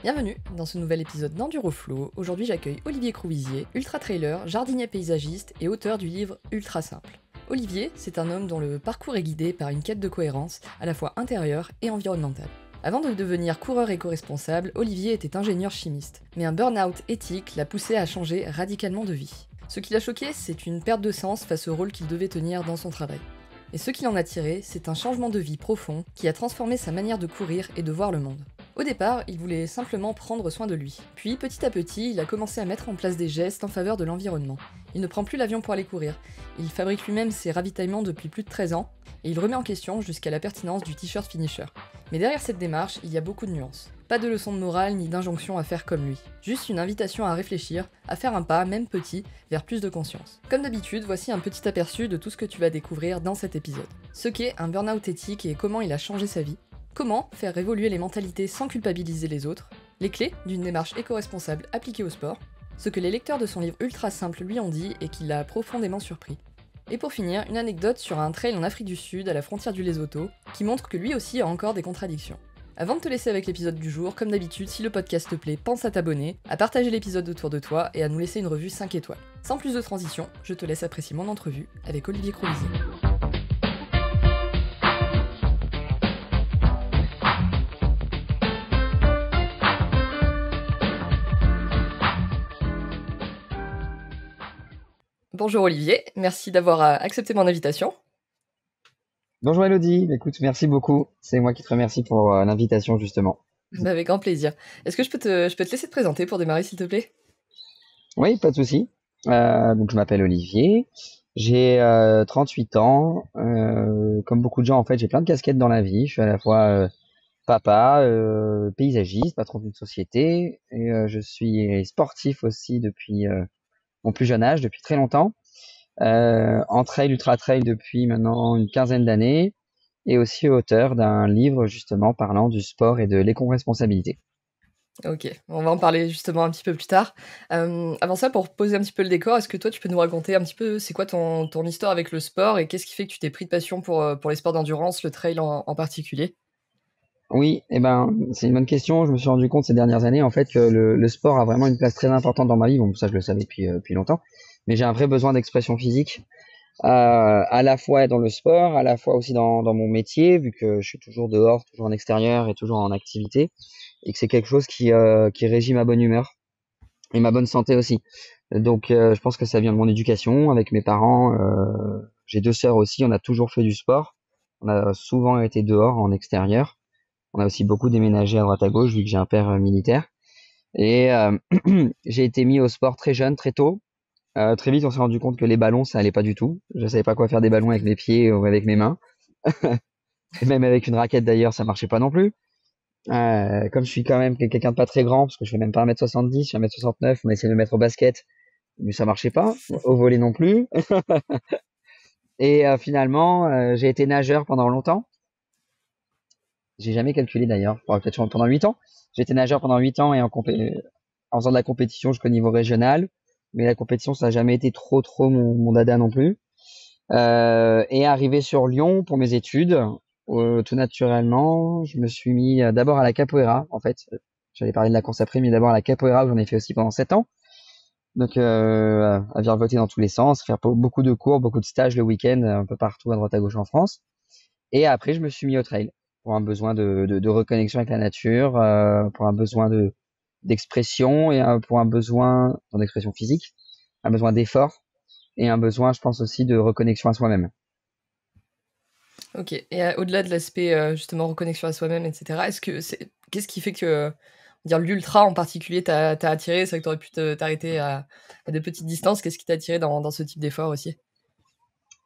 Bienvenue dans ce nouvel épisode d'EnduroFlow. Aujourd'hui j'accueille Olivier Crouisier, ultra-trailer, jardinier paysagiste et auteur du livre Ultra Simple. Olivier, c'est un homme dont le parcours est guidé par une quête de cohérence à la fois intérieure et environnementale. Avant de devenir coureur éco-responsable, Olivier était ingénieur chimiste, mais un burn-out éthique l'a poussé à changer radicalement de vie. Ce qui l'a choqué, c'est une perte de sens face au rôle qu'il devait tenir dans son travail. Et ce qu'il en a tiré, c'est un changement de vie profond qui a transformé sa manière de courir et de voir le monde. Au départ, il voulait simplement prendre soin de lui. Puis, petit à petit, il a commencé à mettre en place des gestes en faveur de l'environnement. Il ne prend plus l'avion pour aller courir. Il fabrique lui-même ses ravitaillements depuis plus de 13 ans, et il remet en question jusqu'à la pertinence du t-shirt finisher. Mais derrière cette démarche, il y a beaucoup de nuances. Pas de leçons de morale ni d'injonction à faire comme lui. Juste une invitation à réfléchir, à faire un pas, même petit, vers plus de conscience. Comme d'habitude, voici un petit aperçu de tout ce que tu vas découvrir dans cet épisode. Ce qu'est un burn-out éthique et comment il a changé sa vie. Comment faire évoluer les mentalités sans culpabiliser les autres, les clés d'une démarche éco-responsable appliquée au sport, ce que les lecteurs de son livre Ultra Simple lui ont dit et qui l'a profondément surpris. Et pour finir, une anecdote sur un trail en Afrique du Sud à la frontière du Lesotho, qui montre que lui aussi a encore des contradictions. Avant de te laisser avec l'épisode du jour, comme d'habitude, si le podcast te plaît, pense à t'abonner, à partager l'épisode autour de toi et à nous laisser une revue 5 étoiles. Sans plus de transition, je te laisse apprécier mon entrevue avec Olivier Crouisier. Bonjour Olivier, merci d'avoir accepté mon invitation. Bonjour Elodie, écoute, merci beaucoup. C'est moi qui te remercie pour l'invitation justement. Avec grand plaisir. Est-ce que je peux te laisser te présenter pour démarrer s'il te plaît? Oui, pas de souci. Donc je m'appelle Olivier, j'ai 38 ans. Comme beaucoup de gens en fait, j'ai plein de casquettes dans la vie. Je suis à la fois papa, paysagiste, patron d'une société, et je suis sportif aussi depuis mon plus jeune âge, depuis très longtemps. En trail, ultra trail depuis maintenant une quinzaine d'années. Et aussi auteur d'un livre justement parlant du sport et de l'éco-responsabilité. Ok, on va en parler justement un petit peu plus tard. Avant ça, pour poser un petit peu le décor, est-ce que toi tu peux nous raconter un petit peu c'est quoi ton histoire avec le sport et qu'est-ce qui fait que tu t'es pris de passion pour les sports d'endurance, le trail en particulier? Oui, eh ben, c'est une bonne question. Je me suis rendu compte ces dernières années en fait que le sport a vraiment une place très importante dans ma vie. Bon, ça je le savais depuis longtemps, mais j'ai un vrai besoin d'expression physique, à la fois dans le sport, à la fois aussi dans mon métier, vu que je suis toujours dehors, toujours en extérieur et toujours en activité, et que c'est quelque chose qui régit ma bonne humeur et ma bonne santé aussi. Donc, je pense que ça vient de mon éducation avec mes parents. J'ai deux sœurs aussi. On a toujours fait du sport. On a souvent été dehors, en extérieur. On a aussi beaucoup déménagé à droite à gauche vu que j'ai un père militaire. Et j'ai été mis au sport très jeune, très tôt. Très vite, on s'est rendu compte que les ballons, ça allait pas du tout. Je savais pas quoi faire des ballons avec mes pieds ou avec mes mains. Et même avec une raquette d'ailleurs, ça marchait pas non plus. Comme je suis quand même quelqu'un de pas très grand, parce que je fais même pas 1m70, je fais 1m69, on a essayé de me mettre au basket, mais ça marchait pas, au volley non plus. Et finalement, j'ai été nageur pendant longtemps. J'ai jamais calculé d'ailleurs, peut-être pendant 8 ans. J'ai été nageur pendant 8 ans et en faisant de la compétition jusqu'au niveau régional. Mais la compétition, ça n'a jamais été trop mon dada non plus. Et arrivé sur Lyon pour mes études, tout naturellement, je me suis mis d'abord à la capoeira. En fait, j'allais parler de la course après, mais d'abord à la capoeira où j'en ai fait aussi pendant 7 ans. Donc, à virevolter dans tous les sens, faire beaucoup de cours, beaucoup de stages le week-end, un peu partout à droite à gauche en France. Et après, je me suis mis au trail pour un besoin de reconnexion avec la nature, pour un besoin d'expression et pour un besoin d'expression physique, un besoin d'effort et un besoin, je pense aussi, de reconnexion à soi-même. Ok, et au-delà de l'aspect justement reconnexion à soi-même, etc., qu'est-ce qui fait que dire l'ultra en particulier t'a attiré? C'est vrai que t'aurais pu t'arrêter à des petites distances. Qu'est-ce qui t'a attiré dans ce type d'effort aussi?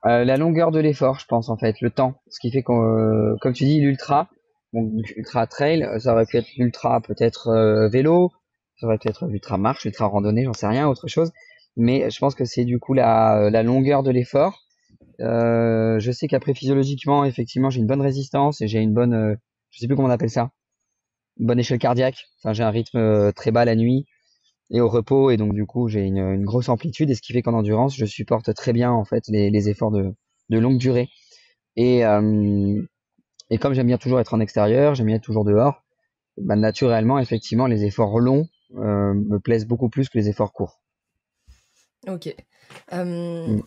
La longueur de l'effort, je pense en fait, le temps. Ce qui fait comme tu dis, l'ultra, donc ultra trail, ça aurait pu être l'ultra peut-être vélo, ça aurait pu être l'ultra marche, l'ultra randonnée, j'en sais rien, autre chose. Mais je pense que c'est du coup la longueur de l'effort. Je sais qu'après physiologiquement, effectivement, j'ai une bonne résistance et j'ai une bonne, je sais plus comment on appelle ça, une bonne échelle cardiaque. Enfin, j'ai un rythme très bas la nuit et au repos, et donc du coup j'ai une grosse amplitude, et ce qui fait qu'en endurance je supporte très bien en fait les efforts de longue durée. Et, euh, et comme j'aime bien toujours être en extérieur, j'aime bien être toujours dehors, bah, naturellement, effectivement, les efforts longs me plaisent beaucoup plus que les efforts courts. Ok. Euh, Mm.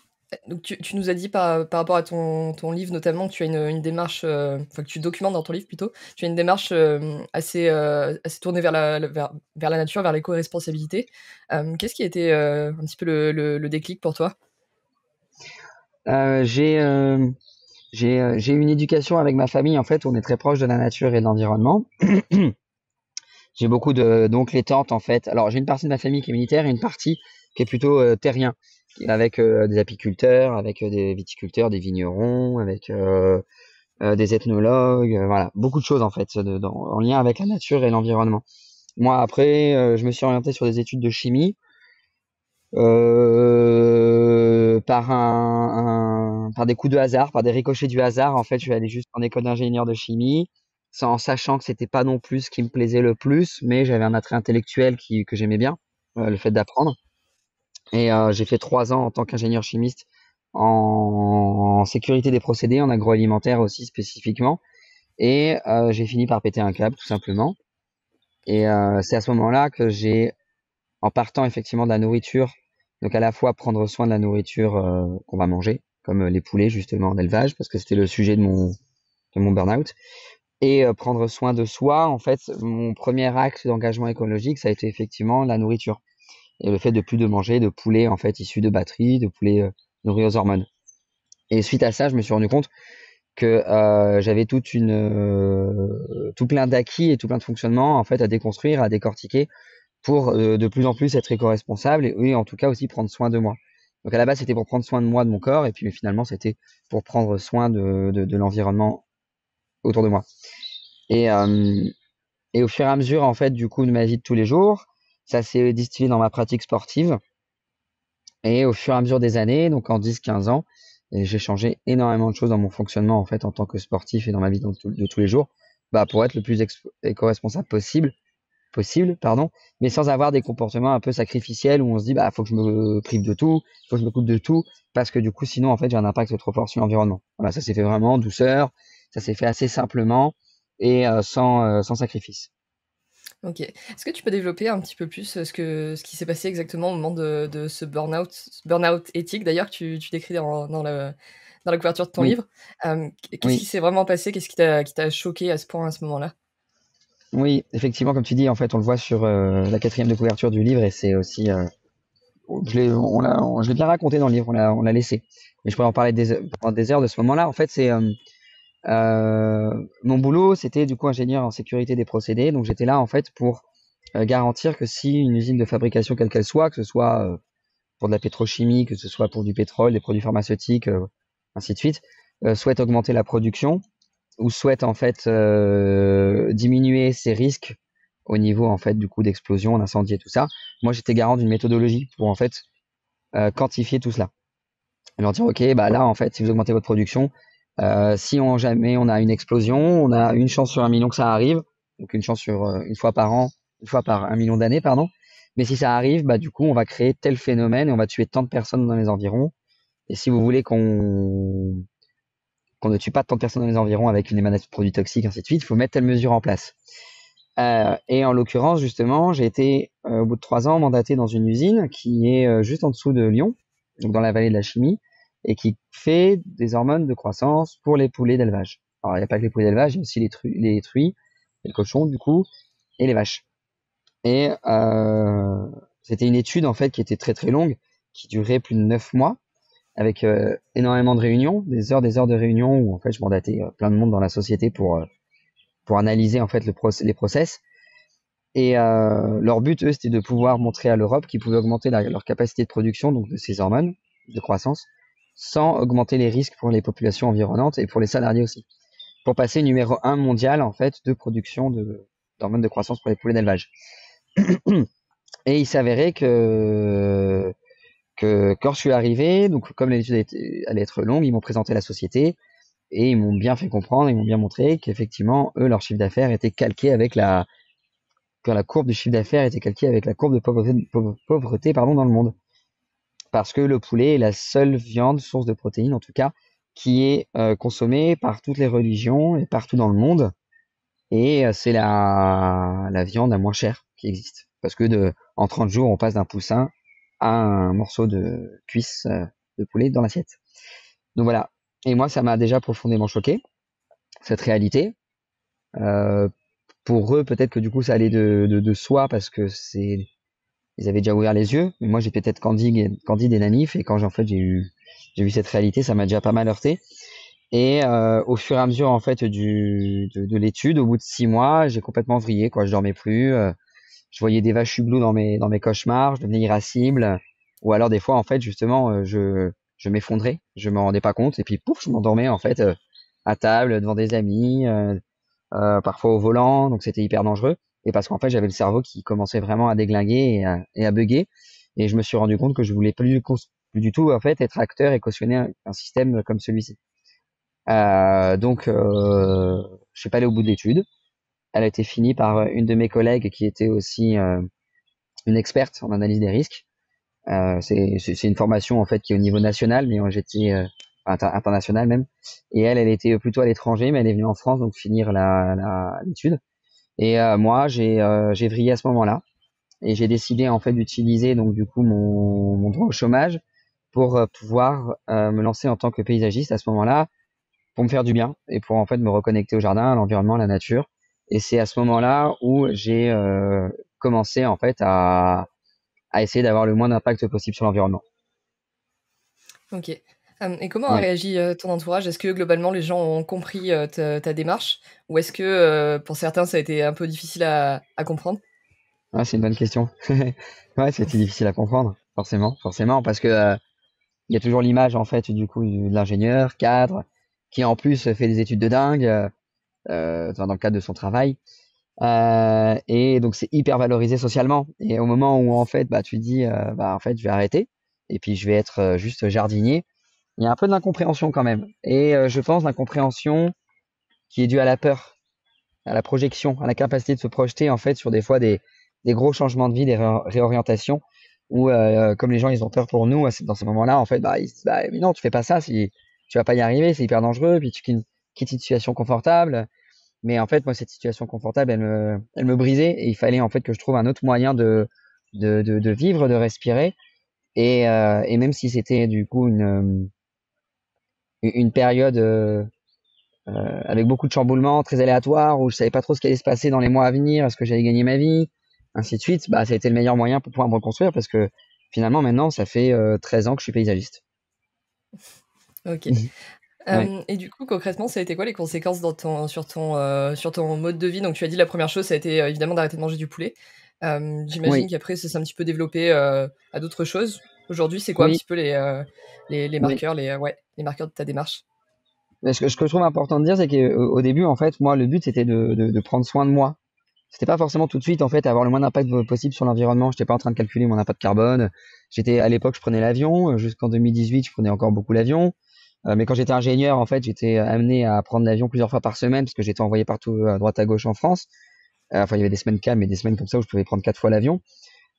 donc tu nous as dit par rapport à ton livre notamment que tu as une démarche, enfin que tu documentes dans ton livre plutôt, tu as une démarche assez tournée vers la nature, vers l'éco-responsabilité. Qu'est-ce qui a été un petit peu le déclic pour toi? Euh, j'ai euh, j'ai eu une éducation avec ma famille, en fait, on est très proche de la nature et de l'environnement. J'ai beaucoup d'oncles et tantes, en fait. Alors, j'ai une partie de ma famille qui est militaire et une partie qui est plutôt terrien, avec des apiculteurs, avec des viticulteurs, des vignerons, avec des ethnologues, voilà, beaucoup de choses, en fait, en lien avec la nature et l'environnement. Moi, après, je me suis orienté sur des études de chimie. Par des coups de hasard, par des ricochets du hasard. En fait, je suis allé juste en école d'ingénieur de chimie, sans sachant que c'était pas non plus ce qui me plaisait le plus, mais j'avais un attrait intellectuel que j'aimais bien, le fait d'apprendre. Et j'ai fait 3 ans en tant qu'ingénieur chimiste en sécurité des procédés, en agroalimentaire aussi spécifiquement. Et j'ai fini par péter un câble, tout simplement. Et c'est à ce moment-là que en partant effectivement de la nourriture, donc à la fois prendre soin de la nourriture qu'on va manger, comme les poulets justement en élevage, parce que c'était le sujet de mon burn-out, et prendre soin de soi. En fait, mon premier acte d'engagement écologique, ça a été effectivement la nourriture et le fait de plus de manger de poulet en fait issus de batteries, de poulet nourris aux hormones. Et suite à ça, je me suis rendu compte que j'avais tout plein d'acquis et tout plein de fonctionnements en fait à déconstruire, à décortiquer pour de plus en plus être éco-responsable et oui, en tout cas aussi prendre soin de moi. Donc à la base, c'était pour prendre soin de moi, de mon corps, et puis finalement, c'était pour prendre soin de l'environnement autour de moi. Et, euh, et au fur et à mesure, en fait, du coup, de ma vie de tous les jours, ça s'est distillé dans ma pratique sportive. Et au fur et à mesure des années, donc en 10-15 ans, et j'ai changé énormément de choses dans mon fonctionnement, en fait, en tant que sportif et dans ma vie de tous les jours, bah, pour être le plus éco-responsable possible, pardon, mais sans avoir des comportements un peu sacrificiels où on se dit bah faut que je me prive de tout, faut que je me coupe de tout parce que du coup sinon en fait j'ai un impact trop fort sur l'environnement. Voilà, ça s'est fait vraiment en douceur, ça s'est fait assez simplement et sans sacrifice. Ok. Est-ce que tu peux développer un petit peu plus ce qui s'est passé exactement au moment de ce burn-out éthique d'ailleurs que tu décris dans la couverture de ton Oui, livre? Qu'est-ce qui oui, s'est vraiment passé? Qu'est-ce qui t'a choqué à ce point à ce moment-là? oui, effectivement comme tu dis en fait on le voit sur la quatrième de couverture du livre et c'est aussi je l'ai bien raconté dans le livre, on l'a laissé. Mais je pourrais en parler pendant des heures de ce moment-là. En fait, mon boulot, c'était du coup ingénieur en sécurité des procédés. Donc j'étais là en fait pour garantir que si une usine de fabrication quelle qu'elle soit, que ce soit pour de la pétrochimie, que ce soit pour du pétrole, des produits pharmaceutiques, ainsi de suite, souhaite augmenter la production ou souhaite en fait diminuer ses risques au niveau en fait du coup d'explosion, d'incendie et tout ça. Moi, j'étais garant d'une méthodologie pour en fait quantifier tout cela. Et leur dire, OK, bah là, en fait, si vous augmentez votre production, si jamais on a une explosion, on a une chance sur 1 million que ça arrive, donc une chance sur une fois par an, une fois par 1 million d'années, pardon. Mais si ça arrive, bah du coup, on va créer tel phénomène et on va tuer tant de personnes dans les environs. Et si vous voulez qu'on ne tue pas tant de personnes dans les environs avec une émanation de produits toxiques, ainsi de suite, il faut mettre telle mesure en place. Et en l'occurrence, justement, j'ai été, au bout de 3 ans, mandaté dans une usine qui est juste en dessous de Lyon, donc dans la vallée de la chimie, et qui fait des hormones de croissance pour les poulets d'élevage. Alors, il n'y a pas que les poulets d'élevage, il y a aussi les truies, les cochons, du coup, et les vaches. Et c'était une étude, en fait, qui était très très longue, qui durait plus de 9 mois, avec énormément de réunions, des heures de réunions, où en fait, je mandatais plein de monde dans la société pour analyser en fait les process. Et leur but, eux, c'était de pouvoir montrer à l'Europe qu'ils pouvaient augmenter leur capacité de production, donc de ces hormones de croissance, sans augmenter les risques pour les populations environnantes et pour les salariés aussi. Pour passer numéro 1 mondial, en fait, de production d'hormones de croissance pour les poulets d'élevage. Et il s'avérait que quand je suis arrivé, donc comme l'étude allait être longue, ils m'ont présenté la société et ils m'ont bien fait comprendre, ils m'ont bien montré qu'effectivement, eux, leur chiffre d'affaires était calqué avec quand la courbe du chiffre d'affaires était calquée avec la courbe de pauvreté, pardon, dans le monde. Parce que le poulet est la seule viande, source de protéines en tout cas, qui est consommée par toutes les religions et partout dans le monde. Et c'est la viande la moins chère qui existe. Parce que en 30 jours, on passe d'un poussin à un morceau de cuisse de poulet dans l'assiette. Donc voilà. Et moi, ça m'a déjà profondément choqué, cette réalité. Euh, pour eux, peut-être que du coup, ça allait de soi parce que ils avaient déjà ouvert les yeux. Mais moi, j'ai peut-être candide et naïf. Et quand en fait, j'ai vu cette réalité, ça m'a déjà pas mal heurté. Et au fur et à mesure en fait de l'étude, au bout de 6 mois, j'ai complètement vrillé quoi. Je dormais plus. Je voyais des vaches hublots dans mes cauchemars. Je devenais irascible. Ou alors des fois en fait justement je m'effondrais. Je me rendais pas compte et puis pouf, je m'endormais en fait à table devant des amis, parfois au volant. Donc c'était hyper dangereux. Et parce qu'en fait j'avais le cerveau qui commençait vraiment à déglinguer et à bugger. Et je me suis rendu compte que je voulais plus du tout en fait être acteur et cautionner un système comme celui-ci. Donc, je suis pas allé au bout de l'étude. Elle a été finie par une de mes collègues qui était aussi une experte en analyse des risques. C'est une formation en fait qui est au niveau national, mais j'étais international même. Et elle était plutôt à l'étranger, mais elle est venue en France donc finir l'étude. Et moi, j'ai vrillé à ce moment-là et j'ai décidé en fait d'utiliser donc du coup mon droit au chômage pour pouvoir me lancer en tant que paysagiste à ce moment-là pour me faire du bien et pour en fait me reconnecter au jardin, à l'environnement, à la nature. Et c'est à ce moment-là où j'ai commencé en fait à essayer d'avoir le moins d'impact possible sur l'environnement. Ok. Et comment a Ouais, réagi ton entourage? Est-ce que globalement les gens ont compris ta démarche? Ou est-ce que pour certains ça a été un peu difficile à comprendre? ouais, c'est une bonne question. Ouais, c'était difficile à comprendre, forcément, parce que il y a toujours l'image en fait du coup de l'ingénieur cadre qui en plus fait des études de dingue dans le cadre de son travail. Et donc c'est hyper valorisé socialement. Et au moment où en fait bah tu te dis bah en fait je vais arrêter et puis je vais être juste jardinier, il y a un peu de l'incompréhension quand même. Et je pense l'incompréhension qui est due à la peur, à la projection, à la capacité de se projeter en fait sur des fois des gros changements de vie, des réorientations où comme les gens ils ont peur pour nous dans ces moments-là en fait bah ils se disent bah mais non tu fais pas ça si tu vas pas y arriver, c'est hyper dangereux, puis tu quittes une situation confortable. Mais en fait, moi, cette situation confortable, elle me brisait et il fallait en fait que je trouve un autre moyen de vivre, de respirer. Et même si c'était du coup une période avec beaucoup de chamboulements, très aléatoires, où je savais pas trop ce qui allait se passer dans les mois à venir, est-ce que j'allais gagner ma vie, ainsi de suite, bah, ça a été le meilleur moyen pour pouvoir me reconstruire parce que finalement, maintenant, ça fait 13 ans que je suis paysagiste. Ok. Ouais. Et du coup, concrètement, ça a été quoi les conséquences sur ton mode de vie? Donc tu as dit la première chose, ça a été, évidemment d'arrêter de manger du poulet. J'imagine Oui, qu'après ça s'est un petit peu développé, à d'autres choses. Aujourd'hui, c'est quoi un oui, petit peu les oui. marqueurs, ouais, les marqueurs de ta démarche? Mais ce que je trouve important de dire, c'est qu'au début, en fait, moi, le but, c'était de prendre soin de moi. C'était pas forcément tout de suite, en fait, avoir le moins d'impact possible sur l'environnement. J'étais pas en train de calculer mon impact carbone. À l'époque, je prenais l'avion. Jusqu'en 2018, je prenais encore beaucoup l'avion. Mais quand j'étais ingénieur, en fait, j'étais amené à prendre l'avion plusieurs fois par semaine parce que j'étais envoyé partout à droite à gauche en France. Enfin, il y avait des semaines calmes et des semaines comme ça où je pouvais prendre 4 fois l'avion.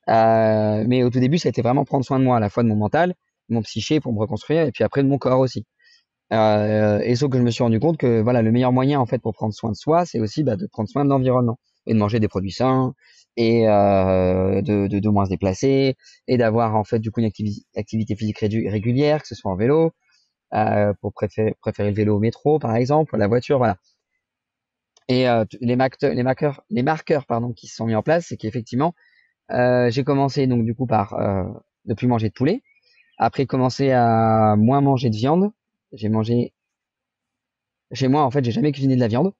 Mais au tout début, ça a été vraiment prendre soin de moi, à la fois de mon mental, de mon psyché pour me reconstruire, et puis après de mon corps aussi. Et sauf que je me suis rendu compte que voilà, le meilleur moyen en fait pour prendre soin de soi, c'est aussi bah, de prendre soin de l'environnement et de manger des produits sains et de moins se déplacer et d'avoir en fait du coup une activité physique régulière, que ce soit en vélo, pour préférer le vélo au métro par exemple, la voiture, voilà. Et les marqueurs pardon qui se sont mis en place, c'est qu'effectivement j'ai commencé donc du coup par ne plus manger de poulet, après commencer à moins manger de viande. J'ai mangé Chez moi, en fait, j'ai jamais cuisiné de la viande.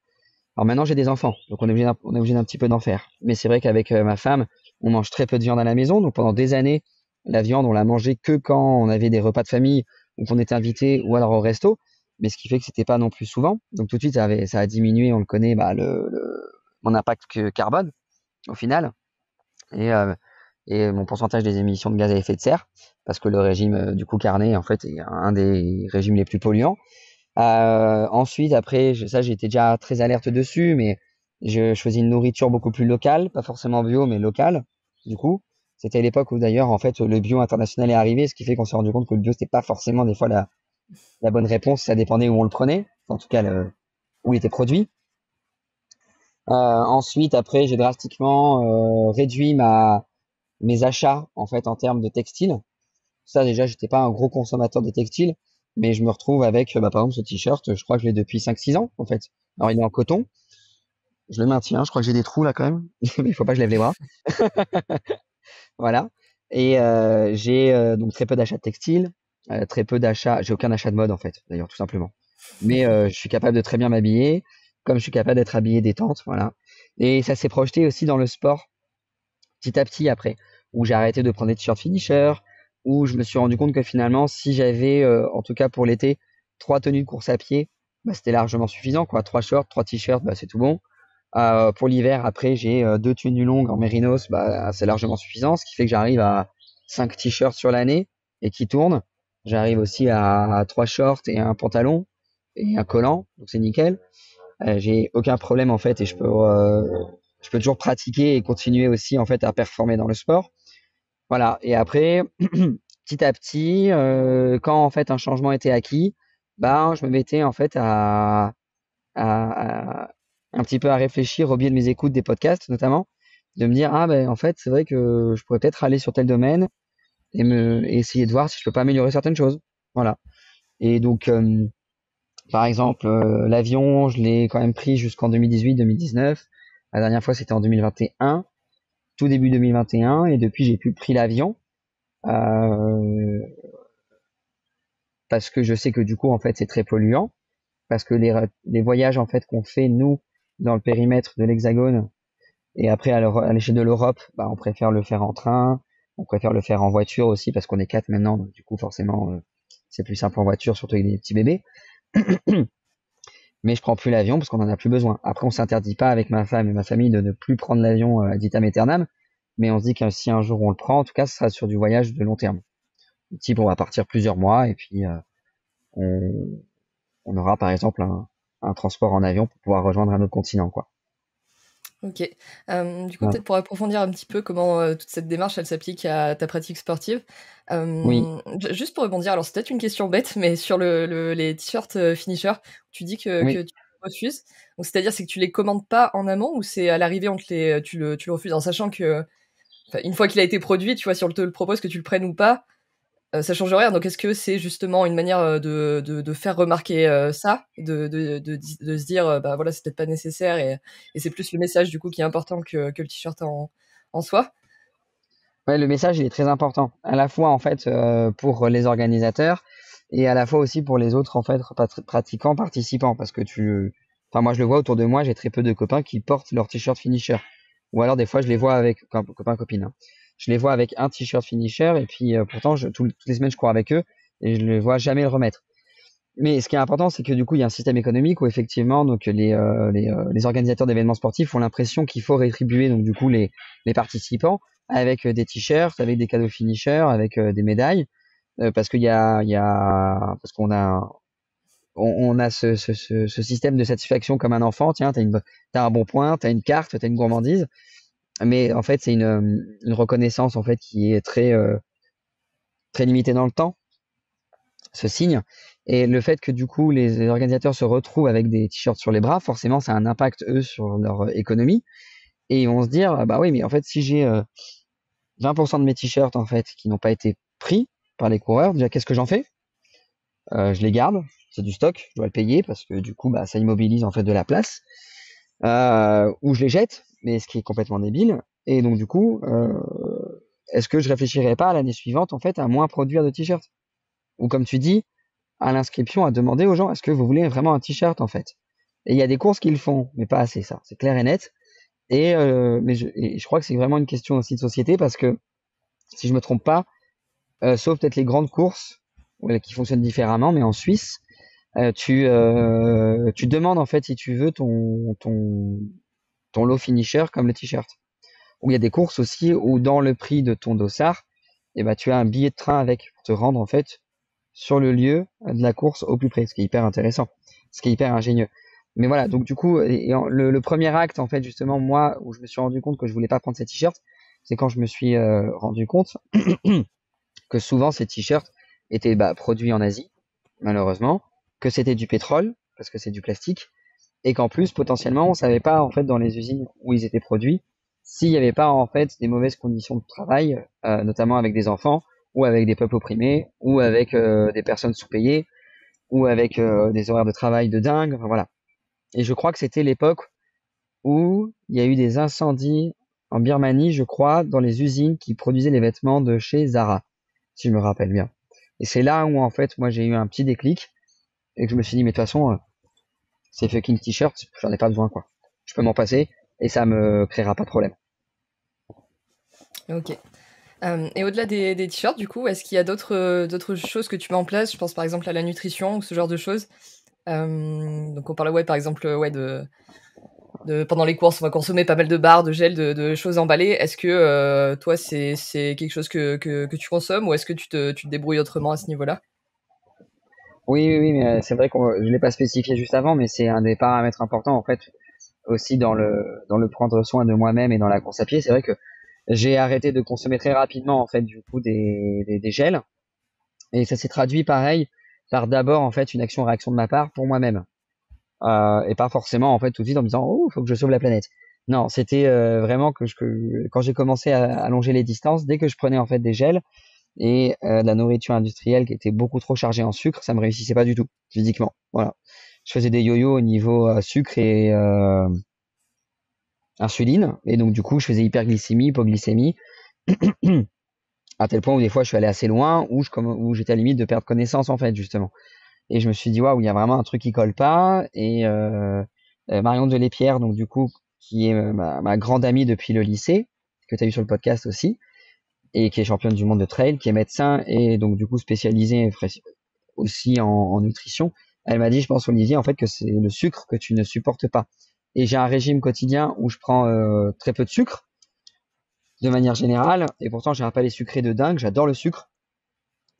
Alors maintenant, j'ai des enfants, donc on est obligé d'un petit peu d'en faire. Mais c'est vrai qu'avec ma femme, on mange très peu de viande à la maison. Donc pendant des années, la viande, on l'a mangée que quand on avait des repas de famille ou qu'on était invité ou alors au resto. Mais ce qui fait que c'était pas non plus souvent. Donc tout de suite, ça a diminué, on le connaît, bah, mon impact carbone au final et mon pourcentage des émissions de gaz à effet de serre, parce que le régime du coup carné, en fait, est un des régimes les plus polluants. Ensuite, après, ça, j'étais déjà très alerte dessus, mais je choisis une nourriture beaucoup plus locale, pas forcément bio, mais locale. Du coup, c'était à l'époque où d'ailleurs, en fait, le bio international est arrivé, ce qui fait qu'on s'est rendu compte que le bio, c'était pas forcément des fois la bonne réponse, ça dépendait où on le prenait, en tout cas où il était produit. Ensuite, après, j'ai drastiquement réduit mes achats en fait en termes de textile. Ça, déjà, j'étais pas un gros consommateur de textile, mais je me retrouve avec, par exemple, ce t-shirt, je crois que je l'ai depuis 5-6 ans, en fait. Alors, il est en coton, je le maintiens, je crois que j'ai des trous là quand même, mais il faut pas que je lève les bras. Voilà. Et j'ai donc très peu d'achats de textile, très peu d'achats, j'ai aucun achat de mode en fait, d'ailleurs, tout simplement. Mais je suis capable de très bien m'habiller, comme je suis capable d'être habillé détente, voilà. Et ça s'est projeté aussi dans le sport petit à petit après, où j'ai arrêté de prendre des t-shirts finisher, où je me suis rendu compte que finalement, si j'avais, en tout cas pour l'été, 3 tenues de course à pied, bah, c'était largement suffisant, quoi. 3 shorts, 3 t-shirts, bah, c'est tout bon. Pour l'hiver, après, j'ai 2 tenues longues en mérinos, bah, c'est largement suffisant, ce qui fait que j'arrive à 5 t-shirts sur l'année et qui tournent. J'arrive aussi à 3 shorts et un pantalon et un collant, donc c'est nickel. J'ai aucun problème en fait et je peux toujours pratiquer et continuer aussi en fait à performer dans le sport. Voilà. Et après, petit à petit, quand en fait un changement était acquis, ben je me mettais en fait à un petit peu à réfléchir au biais de mes écoutes des podcasts notamment, de me dire ah ben en fait c'est vrai que je pourrais peut-être aller sur tel domaine et essayer de voir si je peux pas améliorer certaines choses. Voilà. Et donc par exemple, l'avion, je l'ai quand même pris jusqu'en 2018-2019. La dernière fois, c'était en 2021, tout début 2021, et depuis, j'ai plus pris l'avion euh, parce que je sais que du coup, en fait, c'est très polluant, parce que les voyages en fait qu'on fait nous dans le périmètre de l'Hexagone et après à l'échelle de l'Europe, bah, on préfère le faire en train, on préfère le faire en voiture aussi parce qu'on est 4 maintenant, donc du coup, forcément, c'est plus simple en voiture, surtout avec des petits bébés. Mais je prends plus l'avion parce qu'on en a plus besoin. Après, on s'interdit pas avec ma femme et ma famille de ne plus prendre l'avion ad vitam aeternam, mais on se dit que si un jour on le prend, en tout cas, ce sera sur du voyage de long terme. Type, on va partir plusieurs mois et puis on, on aura par exemple un transport en avion pour pouvoir rejoindre un autre continent, quoi. Ok. Du coup, Voilà. peut-être pour approfondir un petit peu comment toute cette démarche elle s'applique à ta pratique sportive. Oui, Juste pour rebondir, alors c'est peut-être une question bête, mais sur les t-shirts finisher, tu dis oui. que tu refuses. Donc c'est-à-dire c'est que tu les commandes pas en amont ou c'est à l'arrivée on te les tu le refuses en sachant que enfin, une fois qu'il a été produit, tu vois, si on te le propose que tu le prennes ou pas, ça change rien. Donc est-ce que c'est justement une manière de faire remarquer ça, de se dire bah voilà c'est peut-être pas nécessaire et c'est plus le message du coup qui est important que le t-shirt en soi. Ouais, le message, il est très important, à la fois en fait pour les organisateurs et à la fois aussi pour les autres en fait pratiquants, participants, parce que enfin moi je le vois autour de moi, j'ai très peu de copains qui portent leur t-shirt finisher, ou alors des fois je les vois avec copains copines, hein. Je les vois avec un t-shirt finisher et puis pourtant toutes les semaines je cours avec eux et je les vois jamais le remettre. Mais ce qui est important, c'est que du coup, il y a un système économique où effectivement, donc les organisateurs d'événements sportifs ont l'impression qu'il faut rétribuer donc du coup les participants avec des t-shirts, avec des cadeaux finishers, avec des médailles, parce parce qu'on a on a ce système de satisfaction comme un enfant. Tiens, t'as un bon point, t'as une carte, t'as une gourmandise, mais en fait, c'est une reconnaissance en fait qui est très limitée dans le temps, ce signe. Et le fait que du coup les organisateurs se retrouvent avec des t-shirts sur les bras, forcément ça a un impact eux sur leur économie. Et ils vont se dire bah oui mais en fait si j'ai 20% de mes t-shirts en fait qui n'ont pas été pris par les coureurs, déjà qu'est-ce que j'en fais? Je les garde, c'est du stock, je dois le payer parce que du coup bah ça immobilise en fait de la place. Ou je les jette, mais ce qui est complètement débile. Et donc du coup est-ce que je réfléchirais pas à l'année suivante en fait à moins produire de t-shirts? Ou comme tu dis, à l'inscription à demander aux gens est-ce que vous voulez vraiment un t-shirt en fait. Et il y a des courses qui le font, mais pas assez ça, c'est clair et net. Et je crois que c'est vraiment une question aussi de société parce que si je me trompe pas, sauf peut-être les grandes courses qui fonctionnent différemment, mais en Suisse, tu demandes en fait si tu veux ton lot finisher comme le t-shirt. Ou il y a des courses aussi où dans le prix de ton dossard, eh ben, tu as un billet de train avec pour te rendre en fait sur le lieu de la course au plus près, ce qui est hyper intéressant, ce qui est hyper ingénieux. Mais voilà, donc du coup, le premier acte, en fait, justement, moi, où je me suis rendu compte que je voulais pas prendre ces t-shirts, c'est quand je me suis rendu compte que souvent ces t-shirts étaient produits en Asie, malheureusement, que c'était du pétrole, parce que c'est du plastique, et qu'en plus, potentiellement, on savait pas, en fait, dans les usines où ils étaient produits, s'il n'y avait pas, en fait, des mauvaises conditions de travail, notamment avec des enfants, ou avec des peuples opprimés, ou avec des personnes sous-payées, ou avec des horaires de travail de dingue, enfin, voilà. Et je crois que c'était l'époque où il y a eu des incendies en Birmanie, je crois, dans les usines qui produisaient les vêtements de chez Zara, si je me rappelle bien. Et c'est là où, en fait, moi, j'ai eu un petit déclic, et que je me suis dit, mais de toute façon, ces fucking t-shirts, j'en ai pas besoin, quoi. Je peux m'en passer, et ça me créera pas de problème. Ok. Et au-delà des t-shirts, du coup, est-ce qu'il y a d'autres choses que tu mets en place? Je pense par exemple à la nutrition ou ce genre de choses. Donc on parle ouais, par exemple ouais, pendant les courses, on va consommer pas mal de barres, de gel, de choses emballées. Est-ce que toi, c'est quelque chose que tu consommes ou est-ce que tu te débrouilles autrement à ce niveau-là? Oui, oui, oui, mais c'est vrai que je l'ai pas spécifié juste avant, mais c'est un des paramètres importants, en fait, aussi dans le prendre soin de moi-même et dans la course à pied. C'est vrai que j'ai arrêté de consommer très rapidement, en fait, du coup, des gels. Et ça s'est traduit pareil par d'abord, en fait, une action-réaction de ma part pour moi-même. Et pas forcément, en fait, tout de suite en me disant, oh, faut que je sauve la planète. Non, c'était vraiment quand j'ai commencé à allonger les distances, dès que je prenais, en fait, des gels et de la nourriture industrielle qui était beaucoup trop chargée en sucre, ça me réussissait pas du tout, physiquement. Voilà. Je faisais des yo-yo au niveau sucre et insuline. Et donc, du coup, je faisais hyperglycémie, hypoglycémie, à tel point où des fois, je suis allé assez loin, où j'étais à la limite de perdre connaissance, en fait, justement. Et je me suis dit, waouh, il y a vraiment un truc qui colle pas. Et Marion Delépierre, donc du coup, qui est ma grande amie depuis le lycée, que tu as eu sur le podcast aussi, et qui est championne du monde de trail, qui est médecin et donc du coup spécialisée aussi en nutrition. Elle m'a dit, je pense Olivier, en fait, que c'est le sucre que tu ne supportes pas. Et j'ai un régime quotidien où je prends très peu de sucre, de manière générale, et pourtant j'ai un palais sucré de dingue, j'adore le sucre.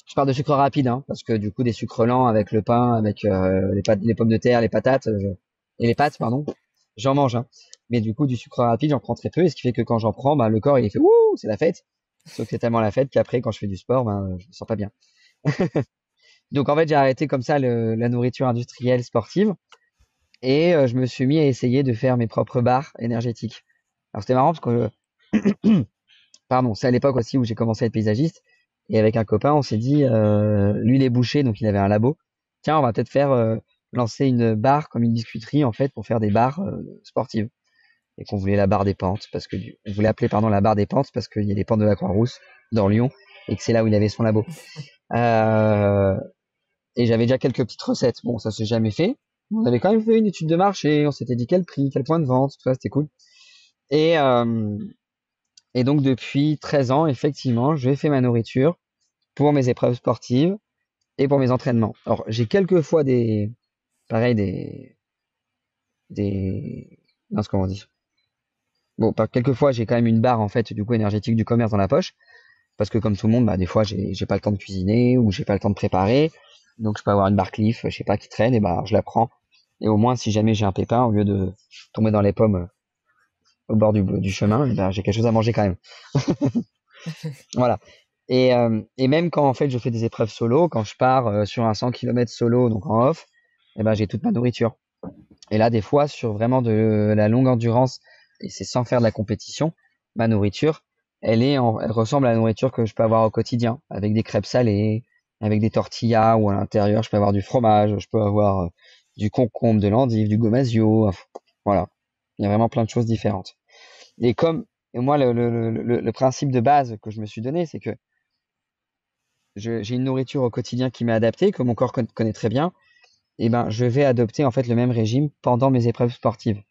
Je parle de sucre rapide, hein, parce que du coup des sucres lents avec le pain, avec les pommes de terre, les patates, et les pâtes, pardon, j'en mange. Hein. Mais du coup du sucre rapide, j'en prends très peu, et ce qui fait que quand j'en prends, bah, le corps il fait ouh, c'est la fête. Sauf que c'est tellement la fête qu'après quand je fais du sport, ben, je me sens pas bien. Donc en fait j'ai arrêté comme ça la nourriture industrielle sportive, et je me suis mis à essayer de faire mes propres barres énergétiques. Alors c'était marrant parce que pardon, c'est à l'époque aussi où j'ai commencé à être paysagiste. Et avec un copain, on s'est dit, lui il est boucher, donc il avait un labo. Tiens, on va peut-être faire lancer une barre comme une biscuiterie en fait pour faire des barres sportives. Et qu'on voulait la barre des pentes parce que on voulait appeler pardon la barre des pentes parce qu'il y a les pentes de la Croix-Rousse dans Lyon et que c'est là où il avait son labo. Euh, et j'avais déjà quelques petites recettes. Bon, ça s'est jamais fait. On avait quand même fait une étude de marché. On s'était dit quel prix, quel point de vente, tout ça, c'était cool. Et et donc depuis 13 ans, effectivement, je fais ma nourriture pour mes épreuves sportives et pour mes entraînements. Alors, j'ai quelques fois pareil, non, comment on dit? Bon, pas quelques fois, j'ai quand même une barre, en fait, du coup, énergétique du commerce dans la poche. Parce que comme tout le monde, bah, des fois, j'ai pas le temps de cuisiner ou j'ai pas le temps de préparer. Donc, je peux avoir une barre Cliff, je sais pas, qui traîne, et bah, je la prends. Et au moins, si jamais j'ai un pépin, au lieu de tomber dans les pommes au bord du chemin, eh ben, j'ai quelque chose à manger quand même. Voilà. Et même quand en fait je fais des épreuves solo, quand je pars sur un 100 km solo, donc en off, eh ben j'ai toute ma nourriture. Et là, des fois, sur vraiment de la longue endurance, et c'est sans faire de la compétition, ma nourriture, elle ressemble à la nourriture que je peux avoir au quotidien, avec des crêpes salées, avec des tortillas, ou à l'intérieur, je peux avoir du fromage, je peux avoir du concombre, de l'endive, du gomasio, voilà. Il y a vraiment plein de choses différentes. Et comme, et moi, le principe de base que je me suis donné, c'est que j'ai une nourriture au quotidien qui m'est adaptée, que mon corps connaît très bien, et ben je vais adopter en fait le même régime pendant mes épreuves sportives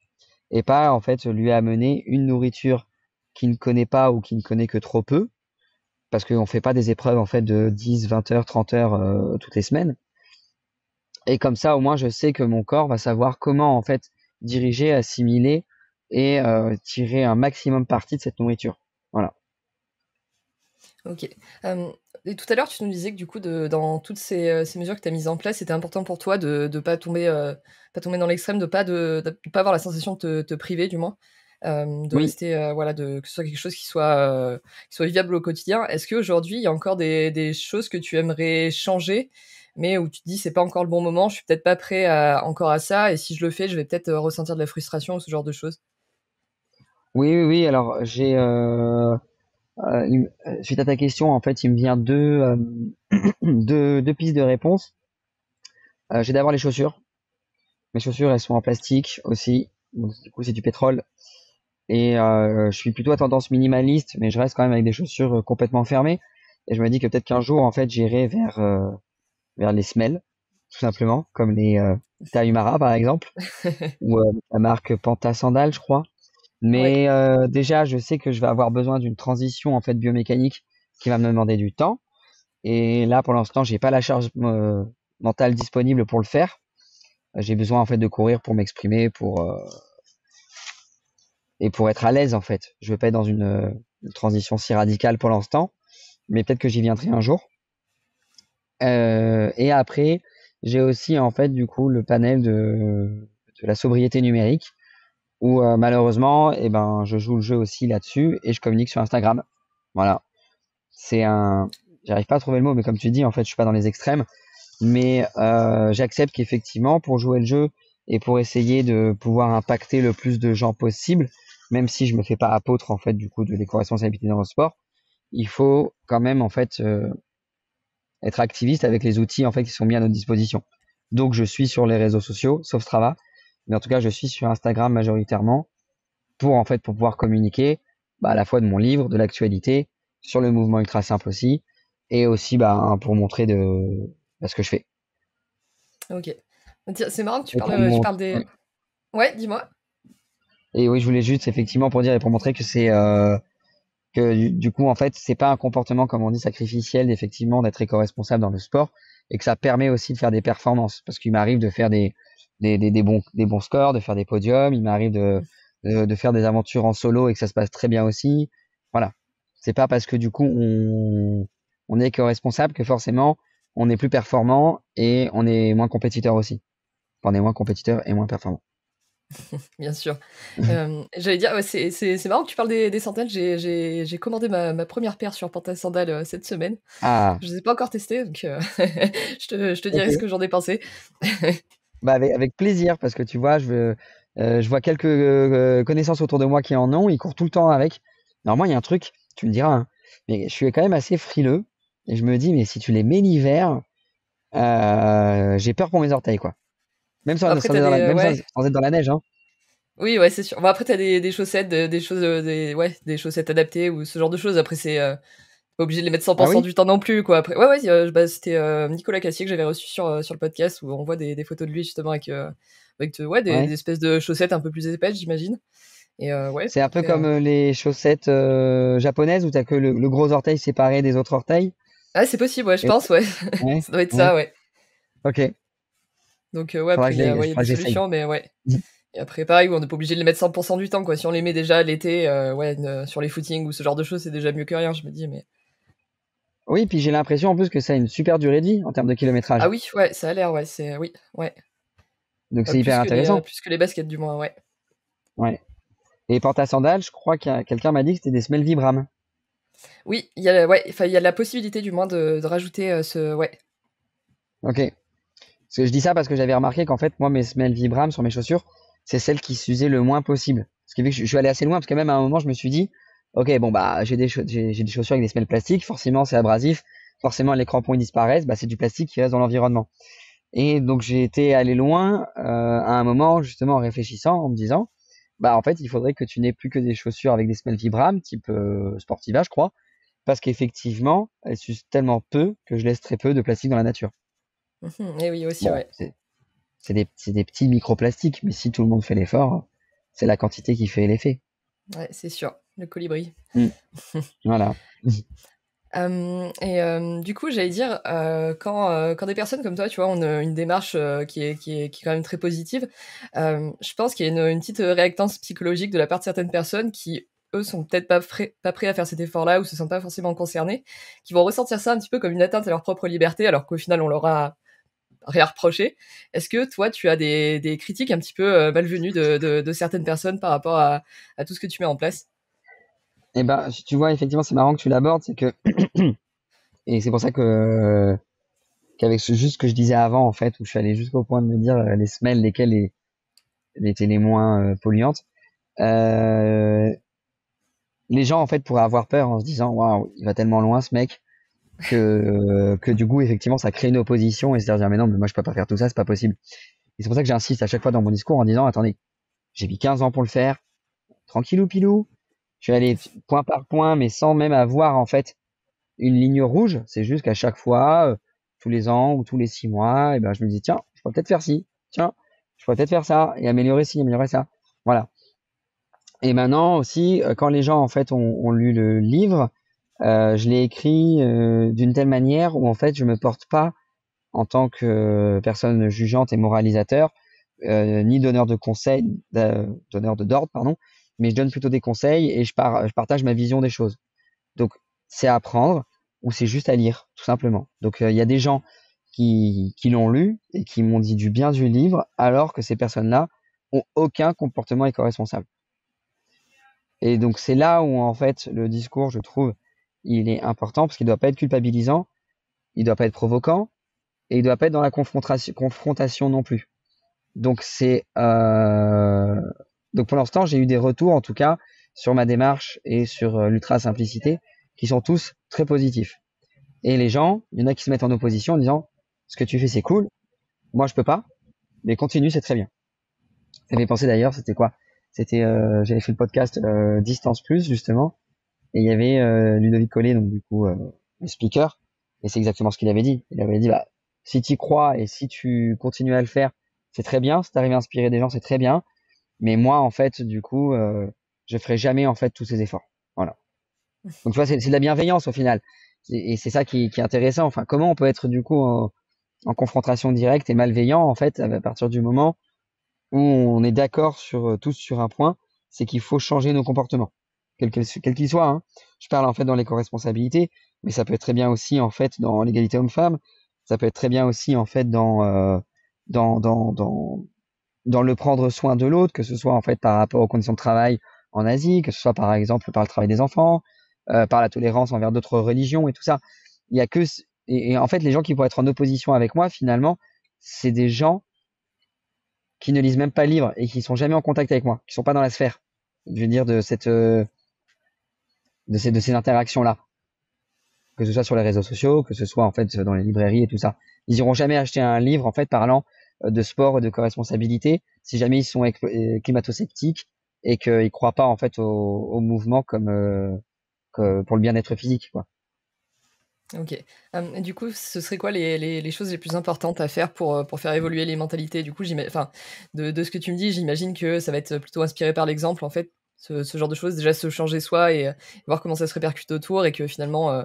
et pas en fait lui amener une nourriture qu'il ne connaît pas ou qu'il ne connaît que trop peu parce qu'on fait pas des épreuves en fait de 10, 20 heures, 30 heures toutes les semaines. Et comme ça au moins je sais que mon corps va savoir comment en fait diriger, assimiler et tirer un maximum parti de cette nourriture. Voilà. Ok. Et tout à l'heure, tu nous disais que du coup, dans toutes ces mesures que tu as mises en place, c'était important pour toi de ne pas tomber dans l'extrême, de pas avoir la sensation de te priver, du moins, de Oui. rester, voilà, que ce soit quelque chose qui soit viable au quotidien. Est-ce qu'aujourd'hui, il y a encore des choses que tu aimerais changer, mais où tu te dis c'est pas encore le bon moment, je suis peut-être pas prêt encore à ça, et si je le fais, je vais peut-être ressentir de la frustration ou ce genre de choses. Oui, oui, oui. Alors, suite à ta question, en fait, il me vient deux pistes de réponse. J'ai d'abord les chaussures. Mes chaussures, elles sont en plastique aussi. Donc, du coup, c'est du pétrole. Et je suis plutôt à tendance minimaliste, mais je reste quand même avec des chaussures complètement fermées. Et je me dis que peut-être qu'un jour, en fait, j'irai vers les semelles, tout simplement, comme les Tahumara, par exemple, ou la marque Panta Sandal, je crois. Ouais. Mais déjà, je sais que je vais avoir besoin d'une transition en fait biomécanique qui va me demander du temps. Et là, pour l'instant, j'ai pas la charge mentale disponible pour le faire. J'ai besoin en fait de courir pour m'exprimer, et pour être à l'aise en fait. Je veux pas être dans une transition si radicale pour l'instant, mais peut-être que j'y viendrai un jour. Et après, j'ai aussi en fait du coup le panel de la sobriété numérique où malheureusement, eh ben, je joue le jeu aussi là-dessus et je communique sur Instagram. Voilà. C'est un, j'arrive pas à trouver le mot, mais comme tu dis, en fait, je suis pas dans les extrêmes, mais j'accepte qu'effectivement, pour jouer le jeu et pour essayer de pouvoir impacter le plus de gens possible, même si je me fais pas apôtre en fait du coup de l'éco-responsabilité dans le sport, il faut quand même en fait être activiste avec les outils en fait qui sont mis à notre disposition. Donc je suis sur les réseaux sociaux, sauf Strava, mais en tout cas je suis sur Instagram majoritairement pour pouvoir communiquer bah, à la fois de mon livre, de l'actualité, sur le mouvement ultra simple aussi, et aussi bah, pour montrer ce que je fais. Ok. Tiens, c'est marrant que Et tu parles des. ouais. Ouais, dis-moi. Et oui, je voulais juste effectivement pour dire et pour montrer que c'est que du coup en fait c'est pas un comportement comme on dit sacrificiel effectivement d'être éco-responsable dans le sport et que ça permet aussi de faire des performances parce qu'il m'arrive de faire des bons scores, de faire des podiums, il m'arrive de faire des aventures en solo et que ça se passe très bien aussi. Voilà. C'est pas parce que du coup on est éco-responsable que forcément on est plus performant et on est moins compétiteur aussi. Enfin, on est moins compétiteur et moins performant. Bien sûr. J'allais dire, ouais, c'est marrant que tu parles des sandales. J'ai commandé ma première paire sur Panta Sandales cette semaine. Ah, Je les ai pas encore testées, donc je te dirai ce ok. que j'en ai pensé. Bah avec plaisir, parce que tu vois, je vois quelques connaissances autour de moi qui en ont, ils courent tout le temps avec. Alors moi, il y a un truc, tu me diras, hein, mais je suis quand même assez frileux, et je me dis, mais si tu les mets l'hiver, j'ai peur pour mes orteils, quoi. Même Après, t'as des, sans être dans la neige, hein. oui, ouais, c'est sûr. Bon, après, t'as des chaussettes, des choses, des chaussettes adaptées ou ce genre de choses. Après, c'est pas obligé de les mettre Ah 100% oui? du temps non plus, quoi. Après, ouais, bah, c'était Nicolas Cassier que j'avais reçu sur le podcast où on voit des photos de lui justement avec ouais, des Ouais. espèces de chaussettes un peu plus épaisses, j'imagine. Et ouais, C'est un peu après, comme les chaussettes japonaises où t'as que le gros orteil séparé des autres orteils. ah, c'est possible, ouais, je Et- pense, ouais. Ouais, Ça doit être ouais. ça, ouais. Ok. Donc ouais, après, il y a Faudra des que j'essaye. solutions, mais ouais. Et après, pareil, on n'est pas obligé de les mettre 100% du temps, quoi. Si on les met déjà l'été, ouais, sur les footings ou ce genre de choses, c'est déjà mieux que rien, je me dis, mais. Oui, puis j'ai l'impression en plus que ça a une super durée de vie en termes de Ah kilométrage. oui, ouais, ça a l'air, ouais, c'est, oui, ouais. Donc c'est hyper intéressant. Plus que les baskets, du moins, ouais. Ouais. Et porte à sandales, je crois quelqu'un m'a dit que c'était des semelles Vibram. Oui, ouais, enfin, il y a la possibilité, du moins, de rajouter ouais. Ok. Parce que je dis ça parce que j'avais remarqué qu'en fait, moi, mes semelles Vibram sur mes chaussures, c'est celles qui s'usaient le moins possible. Ce qui fait que je suis allé assez loin parce que même à un moment, je me suis dit, ok, bon, bah, j'ai des chaussures avec des semelles plastiques, forcément, c'est abrasif, forcément, les crampons, ils disparaissent, bah, c'est du plastique qui reste dans l'environnement. Et donc, j'ai été allé loin, à un moment, justement, en réfléchissant, en me disant, bah, en fait, il faudrait que tu n'aies plus que des chaussures avec des semelles Vibram, type, Sportiva, je crois, parce qu'effectivement, elles s'usent tellement peu que je laisse très peu de plastique dans la nature. Mhm, et oui, aussi, Bon, ouais. c'est des petits microplastiques, mais si tout le monde fait l'effort, c'est la quantité qui fait l'effet. Ouais, c'est sûr, le colibri. Mm, voilà. Du coup, j'allais dire, quand des personnes comme toi, tu vois, ont une démarche qui est quand même très positive, je pense qu'il y a une petite réactance psychologique de la part de certaines personnes qui, eux, sont peut-être pas prêts à faire cet effort-là ou se sentent pas forcément concernés, qui vont ressentir ça un petit peu comme une atteinte à leur propre liberté, alors qu'au final, on leur a rien reproché. Est-ce que toi, tu as des critiques un petit peu malvenues de certaines personnes par rapport à tout ce que tu mets en place? Et ben, tu vois, effectivement, c'est marrant que tu l'abordes, c'est que, et c'est pour ça que qu'avec juste ce que je disais avant, en fait, où je suis allé jusqu'au point de me dire les semelles, lesquelles étaient les moins polluantes. Euh, les gens, en fait, pourraient avoir peur en se disant, waouh, il va tellement loin, ce mec, que du coup, effectivement, ça crée une opposition et se dire, mais non, mais moi, je peux pas faire tout ça, c'est pas possible. Et c'est pour ça que j'insiste à chaque fois dans mon discours en disant, attendez, j'ai mis 15 ans pour le faire, tranquillou pilou. Je suis allé point par point, mais sans même avoir, en fait, une ligne rouge. C'est juste qu'à chaque fois, tous les ans ou tous les 6 mois, et ben, je me dis, tiens, je pourrais peut-être faire ci, tiens, je pourrais peut-être faire ça, et améliorer ci, améliorer ça. Voilà. Et maintenant aussi, quand les gens, en fait, ont lu le livre, je l'ai écrit d'une telle manière où, en fait, je me porte pas en tant que personne jugeante et moralisateur, ni donneur de conseils, donneur d'ordre, pardon, mais je donne plutôt des conseils et je partage ma vision des choses. Donc, c'est à apprendre ou c'est juste à lire, tout simplement. Donc, il y a des gens qui l'ont lu et qui m'ont dit du bien du livre, alors que ces personnes-là ont aucun comportement éco-responsable. Et donc, c'est là où, en fait, le discours, je trouve, il est important parce qu'il ne doit pas être culpabilisant, il ne doit pas être provoquant et il ne doit pas être dans la confrontation non plus. Donc, donc pour l'instant, j'ai eu des retours, en tout cas, sur ma démarche et sur l'ultra simplicité, qui sont tous très positifs. Et les gens, il y en a qui se mettent en opposition en disant, ce que tu fais, c'est cool, moi, je peux pas, mais continue, c'est très bien. Ça m'est pensé d'ailleurs, c'était quoi? C'était, j'avais fait le podcast Distance Plus, justement, et il y avait Ludovic Collet, donc du coup, le speaker, et c'est exactement ce qu'il avait dit. Il avait dit, bah, si tu y crois et si tu continues à le faire, c'est très bien. Si tu arrives à inspirer des gens, c'est très bien. Mais moi, en fait, du coup, je ferai jamais, en fait, tous ces efforts. Voilà. Donc, tu vois, c'est de la bienveillance au final. Et c'est ça qui est intéressant. Enfin, comment on peut être, du coup, en confrontation directe et malveillant, en fait, à partir du moment où on est d'accord sur tous sur un point, c'est qu'il faut changer nos comportements, quel qu'il soit, hein. Je parle en fait dans l'éco-responsabilité, mais ça peut être très bien aussi en fait dans l'égalité homme-femme. Ça peut être très bien aussi en fait dans, dans, dans, dans le prendre soin de l'autre, que ce soit en fait par rapport aux conditions de travail en Asie, que ce soit par exemple par le travail des enfants, par la tolérance envers d'autres religions et tout ça. Il y a que et en fait les gens qui vont être en opposition avec moi finalement, c'est des gens qui ne lisent même pas le livre et qui sont jamais en contact avec moi, qui sont pas dans la sphère, je veux dire, de ces interactions-là, que ce soit sur les réseaux sociaux, que ce soit en fait dans les librairies et tout ça. Ils iront jamais acheter un livre en fait parlant de sport et de co-responsabilité si jamais ils sont climato-sceptiques et qu'ils croient pas en fait au mouvement comme pour le bien-être physique, quoi. Ok. Du coup, ce serait quoi les choses les plus importantes à faire pour faire évoluer les mentalités? Du coup, enfin, de ce que tu me dis, j'imagine que ça va être plutôt inspiré par l'exemple, en fait, ce genre de choses. Déjà, se changer soi et voir comment ça se répercute autour et que finalement,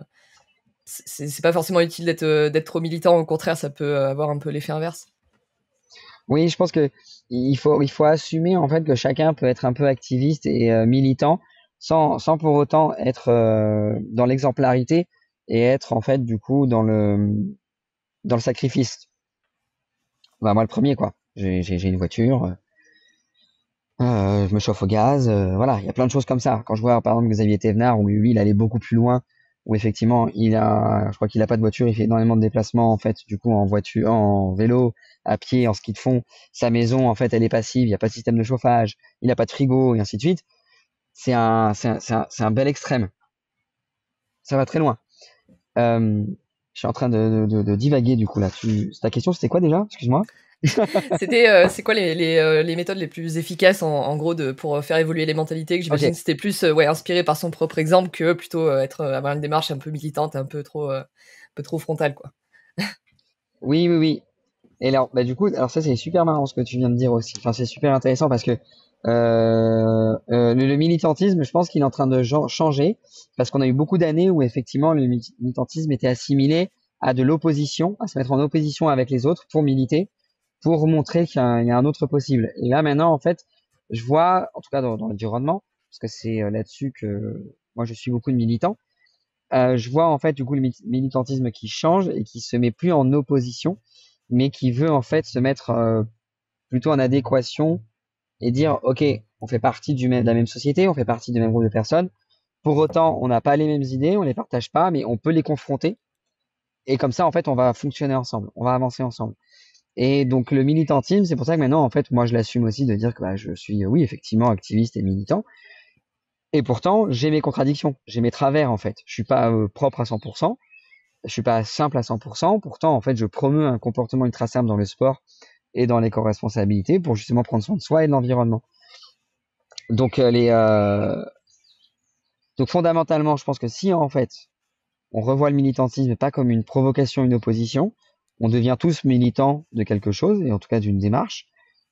c'est pas forcément utile d'être trop militant. Au contraire, ça peut avoir un peu l'effet inverse. Oui, je pense que il faut assumer en fait que chacun peut être un peu activiste et militant sans pour autant être dans l'exemplarité et être en fait du coup dans le sacrifice. Bah moi le premier quoi. J'ai une voiture, je me chauffe au gaz, voilà, il y a plein de choses comme ça. Quand je vois par exemple Xavier Thévenard où lui il allait beaucoup plus loin, où effectivement je crois qu'il a pas de voiture, il fait énormément de déplacements en fait, du coup en voiture, en vélo, à pied, en ski de fond. Sa maison en fait elle est passive, il n'y a pas de système de chauffage, il n'a pas de frigo et ainsi de suite. C'est un bel extrême. Ça va très loin. Euh, je suis en train de divaguer du coup là. Ta question c'était quoi déjà? Excuse-moi. C'est quoi les méthodes les plus efficaces en gros pour faire évoluer les mentalités? Que Ok. j'imagine que c'était plus ouais, inspiré par son propre exemple que plutôt avoir une démarche un peu militante, un peu trop frontale, quoi. Oui, oui, oui. Et alors, bah, du coup, alors ça c'est super marrant ce que tu viens de dire aussi. Enfin, c'est super intéressant parce que le militantisme, je pense qu'il est en train de changer parce qu'on a eu beaucoup d'années où effectivement le militantisme était assimilé à de l'opposition, à se mettre en opposition avec les autres pour militer, pour montrer il y a un autre possible. Et là maintenant, en fait, je vois, en tout cas dans l'environnement, parce que c'est là-dessus que moi je suis beaucoup de militants, je vois en fait du coup le militantisme qui change et qui se met plus en opposition, mais qui veut en fait se mettre plutôt en adéquation et dire ok, on fait partie de la même société, on fait partie du même groupe de personnes. Pour autant, on n'a pas les mêmes idées, on les partage pas, mais on peut les confronter Et comme ça, en fait, on va fonctionner ensemble, on va avancer ensemble. Et donc le militantisme, c'est pour ça que maintenant, en fait, moi, je l'assume aussi de dire que bah, je suis, oui, effectivement, activiste et militant. Et pourtant, j'ai mes contradictions, j'ai mes travers, en fait. Je suis pas propre à 100%, je suis pas simple à 100%. Pourtant, en fait, je promeux un comportement ultra simple dans le sport et dans l'éco-responsabilité pour justement prendre soin de soi et de l'environnement. Donc, donc fondamentalement, je pense que si en fait on revoit le militantisme pas comme une provocation, une opposition, on devient tous militants de quelque chose et en tout cas d'une démarche.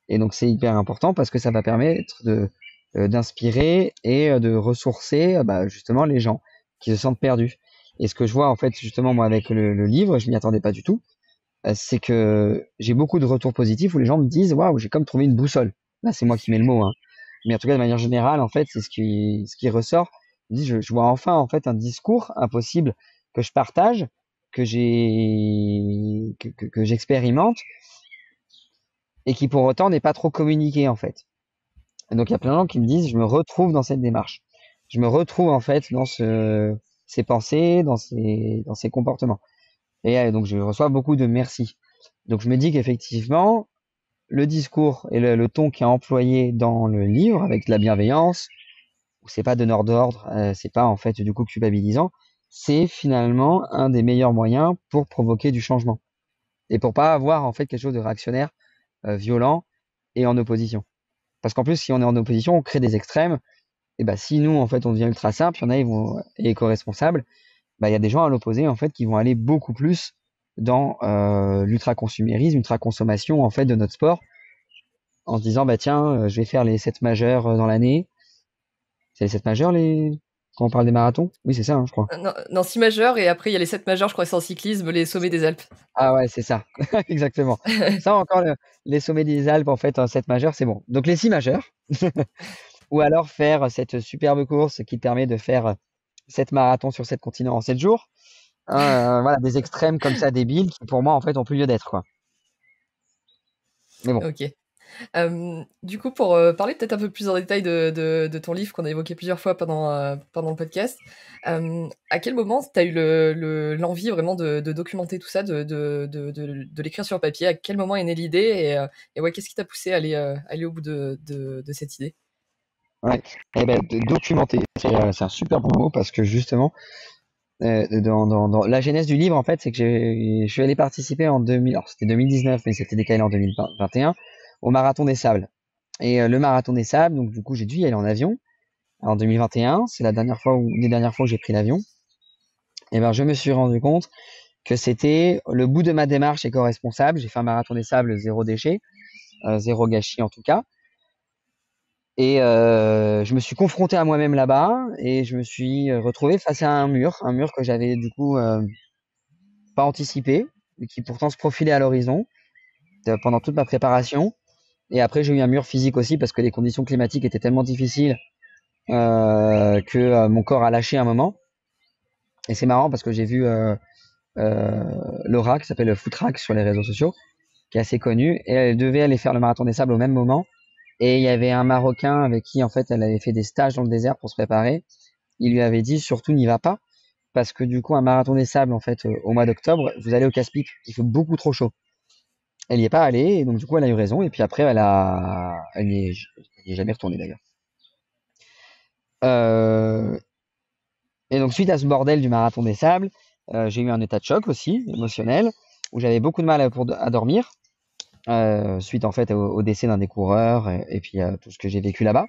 Et donc c'est hyper important parce que ça va permettre de d'inspirer et de ressourcer bah, justement les gens qui se sentent perdus. Et ce que je vois en fait justement moi avec le livre, je m'y attendais pas du tout, c'est que j'ai beaucoup de retours positifs où les gens me disent waouh, j'ai comme trouvé une boussole. Là c'est moi qui mets le mot, hein. Mais en tout cas de manière générale en fait c'est ce qui ressort. Je dis je vois enfin en fait un discours impossible que je partage, que j'expérimente et qui pour autant n'est pas trop communiqué en fait. Et donc il y a plein de gens qui me disent, je me retrouve dans cette démarche. Je me retrouve en fait dans ces pensées, dans ces comportements. Et donc je reçois beaucoup de merci. Donc je me dis qu'effectivement, le discours et le ton qui est employé dans le livre, avec de la bienveillance, où c'est pas donneur d'ordre, c'est pas en fait du coup culpabilisant, c'est finalement un des meilleurs moyens pour provoquer du changement. Et pour pas avoir en fait quelque chose de réactionnaire, violent et en opposition. Parce qu'en plus, si on est en opposition, on crée des extrêmes. Et bah, si nous, en fait, on devient ultra simple, il y en a, ils vont et éco-responsables, bah, il y a des gens à l'opposé, en fait, qui vont aller beaucoup plus dans l'ultra-consumérisme, l'ultra-consommation, en fait, de notre sport, en se disant, bah tiens, je vais faire les 7 majeurs dans l'année. C'est les 7 majeurs, quand on parle des marathons? Oui, c'est ça, hein, je crois. Non, non, 6 majeurs et après il y a les 7 majeurs, je crois que c'est en cyclisme, les sommets des Alpes. Ah ouais, c'est ça, exactement. Ça encore, les sommets des Alpes, en fait, en 7 majeurs, c'est bon. Donc les 6 majeurs, ou alors faire cette superbe course qui te permet de faire 7 marathons sur 7 continents en 7 jours. Voilà, des extrêmes comme ça débiles qui pour moi en fait ont plus lieu d'être quoi. Mais bon. OK. Du coup, pour, parler peut-être un peu plus en détail de ton livre qu'on a évoqué plusieurs fois pendant le podcast, à quel moment tu as eu l'envie vraiment de documenter tout ça, de l'écrire sur papier? À quel moment est née l'idée et ouais, qu'est-ce qui t'a poussé à aller au bout de cette idée? Ouais. Et ben de documenter, c'est un super bon mot parce que justement dans la genèse du livre en fait, c'est que je suis allé participer en 2000, alors c'était 2019 mais c'était décalé en 2021 au marathon des sables. Et le marathon des sables, donc du coup j'ai dû y aller en avion en 2021, c'est la dernière fois ou les dernières fois où j'ai pris l'avion. Et ben je me suis rendu compte que c'était le bout de ma démarche éco-responsable. J'ai fait un marathon des sables zéro déchet, zéro gâchis en tout cas. Et je me suis confronté à moi-même là-bas et je me suis retrouvé face à un mur que j'avais du coup pas anticipé, mais qui pourtant se profilait à l'horizon pendant toute ma préparation. Et après, j'ai eu un mur physique aussi parce que les conditions climatiques étaient tellement difficiles que mon corps a lâché un moment. Et c'est marrant parce que j'ai vu euh, Laura, qui s'appelle Footrack sur les réseaux sociaux, qui est assez connue, et elle devait aller faire le marathon des sables au même moment. Et il y avait un Marocain avec qui, en fait, elle avait fait des stages dans le désert pour se préparer. Il lui avait dit, surtout, n'y va pas, parce que du coup, un marathon des sables, en fait, au mois d'octobre, vous allez au casse-pipe, il fait beaucoup trop chaud. Elle n'y est pas allée, et donc du coup, elle a eu raison, et puis après, elle n'y est jamais retournée d'ailleurs. Euh, et donc, suite à ce bordel du marathon des sables, j'ai eu un état de choc aussi, émotionnel, où j'avais beaucoup de mal à dormir, suite en fait au décès d'un des coureurs, et puis à tout ce que j'ai vécu là-bas.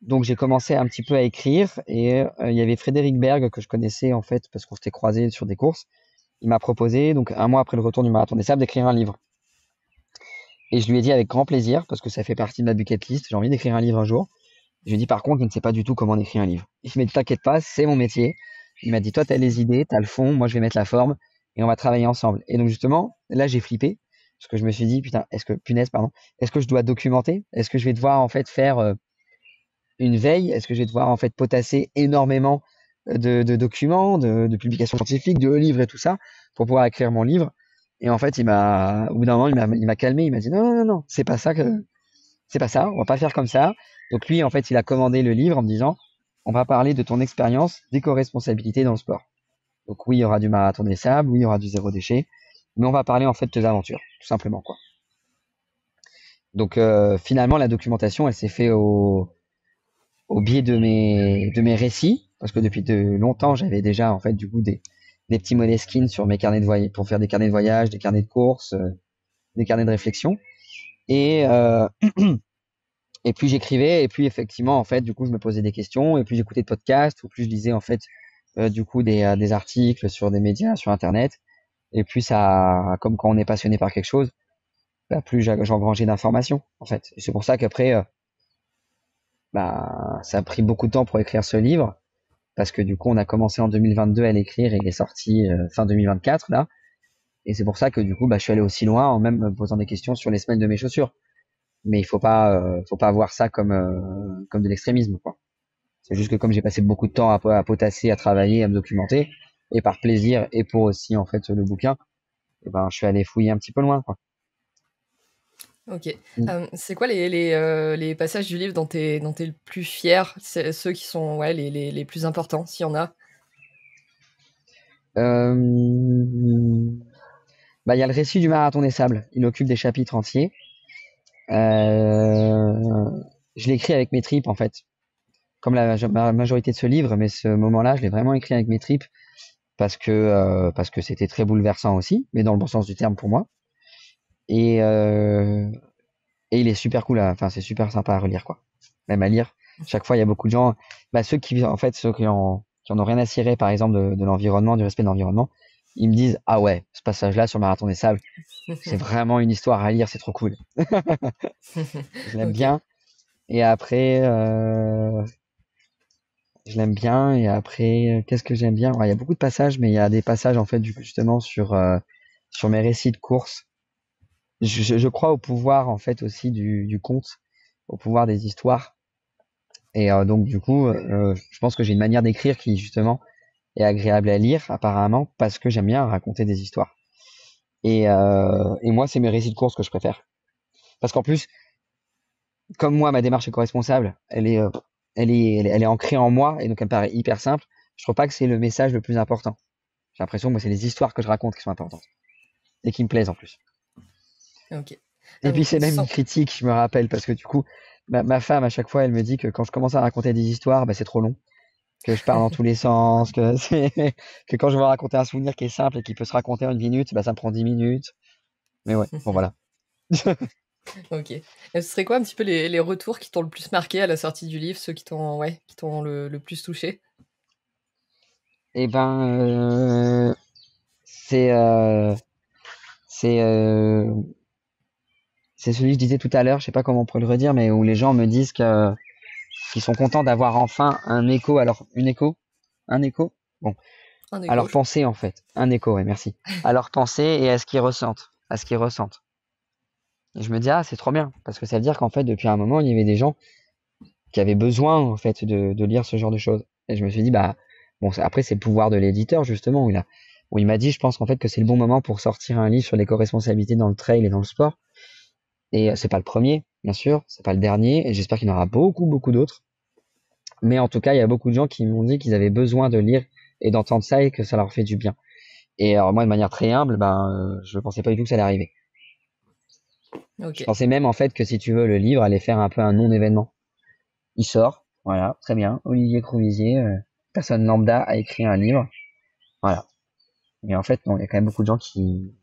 Donc j'ai commencé un petit peu à écrire et il y avait Frédéric Berg que je connaissais en fait parce qu'on s'était croisés sur des courses. Il m'a proposé donc un mois après le retour du marathon des sables d'écrire un livre. Et je lui ai dit avec grand plaisir parce que ça fait partie de ma bucket list. J'ai envie d'écrire un livre un jour. Je lui ai dit par contre, je ne sais pas du tout comment on écrit un livre. Il m'a dit t'inquiète pas, c'est mon métier. Il m'a dit toi t'as les idées, t'as le fond, moi je vais mettre la forme et on va travailler ensemble. Et donc justement là j'ai flippé parce que je me suis dit putain est-ce que je dois documenter? Est-ce que je vais devoir en fait faire une veille? Est-ce que je vais devoir en fait potasser énormément de documents, de publications scientifiques, de livres et tout ça pour pouvoir écrire mon livre? Et en fait, au bout d'un moment, il m'a calmé. Il m'a dit non, non, non, non, c'est pas ça. On va pas faire comme ça. Donc lui, en fait, il a commandé le livre en me disant, on va parler de ton expérience d'éco-responsabilité dans le sport. Donc oui, il y aura du marathon des sables, oui, il y aura du zéro déchet, mais on va parler en fait de tes aventures, tout simplement, quoi. Donc finalement, la documentation, elle s'est faite au biais de mes récits, parce que depuis de longtemps, j'avais déjà en fait du coup des petits Moleskine sur mes carnets de voyage pour faire des carnets de voyage, des carnets de courses, des carnets de réflexion. Et et puis j'écrivais, et puis effectivement, en fait, du coup, je me posais des questions, et puis j'écoutais des podcasts, ou plus je lisais en fait du coup des articles sur des médias, sur Internet. Et puis ça, comme quand on est passionné par quelque chose, bah, plus j'engrangeais d'informations, en fait. Et c'est pour ça qu'après, bah, ça a pris beaucoup de temps pour écrire ce livre, parce que du coup, on a commencé en 2022 à l'écrire et il est sorti fin 2024 là. Et c'est pour ça que du coup, bah, je suis allé aussi loin en même me posant des questions sur les semelles de mes chaussures. Mais faut pas voir ça comme de l'extrémisme, quoi. C'est juste que comme j'ai passé beaucoup de temps à potasser, à travailler, à me documenter, et par plaisir et pour aussi en fait le bouquin, et ben je suis allé fouiller un petit peu loin, quoi. Ok. Mm. C'est quoi les passages du livre dont t'es le plus fier? C'est ceux qui sont ouais, les plus importants, s'il y en a? Euh, Bah il y a le récit du marathon des sables. Il occupe des chapitres entiers. Euh, je l'ai écrit avec mes tripes en fait, comme la majorité de ce livre, mais ce moment-là, je l'ai vraiment écrit avec mes tripes parce que c'était très bouleversant aussi, mais dans le bon sens du terme pour moi. Et et il est super cool, enfin c'est super sympa à relire quoi. Même à lire. Chaque fois, il y a beaucoup de gens, bah, ceux qui en ont rien à cirer, par exemple de l'environnement, du respect de l'environnement, ils me disent ah ouais, ce passage-là sur Marathon des Sables, c'est vraiment une histoire à lire, c'est trop cool. Je l'aime Ok. bien. Et après, je l'aime bien. Et après, qu'est-ce que j'aime bien? Ouais, il y a beaucoup de passages, mais il y a des passages en fait justement sur mes récits de course. Je crois au pouvoir en fait aussi du conte, au pouvoir des histoires. Et donc du coup, je pense que j'ai une manière d'écrire qui justement est agréable à lire apparemment parce que j'aime bien raconter des histoires. Et moi, c'est mes récits de course que je préfère. Parce qu'en plus, comme moi, ma démarche éco-responsable, elle est ancrée en moi et donc elle me paraît hyper simple. Je trouve pas que c'est le message le plus important. J'ai l'impression que moi, c'est les histoires que je raconte qui sont importantes et qui me plaisent en plus. Ok. Et puis c'est même une Sans critique, je me rappelle, parce que du coup, ma femme à chaque fois, elle me dit que quand je commence à raconter des histoires, bah, c'est trop long, que je pars dans tous les sens, que c'est que quand je veux raconter un souvenir qui est simple et qui peut se raconter en une minute, bah, ça me prend 10 minutes. Mais ouais, bon voilà. OK. Et ce serait quoi un petit peu les retours qui t'ont le plus marqué à la sortie du livre, ceux qui t'ont ouais, qui t'ont le plus touché? Et ben, c'est euh, c'est euh, c'est celui que je disais tout à l'heure, je sais pas comment on pourrait le redire, mais où les gens me disent que qu'ils sont contents d'avoir enfin un écho, bon, Un à écho. leur pensée en fait, un écho, ouais, merci, à leur pensée et à ce qu'ils ressentent, à ce qu'ils ressentent. Et je me dis ah c'est trop bien parce que ça veut dire qu'en fait depuis un moment il y avait des gens qui avaient besoin en fait de lire ce genre de choses. Et je me suis dit bah bon après c'est le pouvoir de l'éditeur justement où il m'a dit je pense qu'en fait que c'est le bon moment pour sortir un livre sur l'éco-responsabilité dans le trail et dans le sport. Et c'est pas le premier, bien sûr, c'est pas le dernier, et j'espère qu'il y en aura beaucoup d'autres. Mais en tout cas, il y a beaucoup de gens qui m'ont dit qu'ils avaient besoin de lire et d'entendre ça et que ça leur fait du bien. Et alors moi, de manière très humble, je pensais pas du tout que ça allait arriver. Je OK. pensais même en fait que si tu veux, le livre allait faire un peu un non-événement. Il sort, voilà, très bien. Olivier Crouvisier, personne lambda a écrit un livre, voilà. Mais en fait, non, il y a quand même beaucoup de gens qui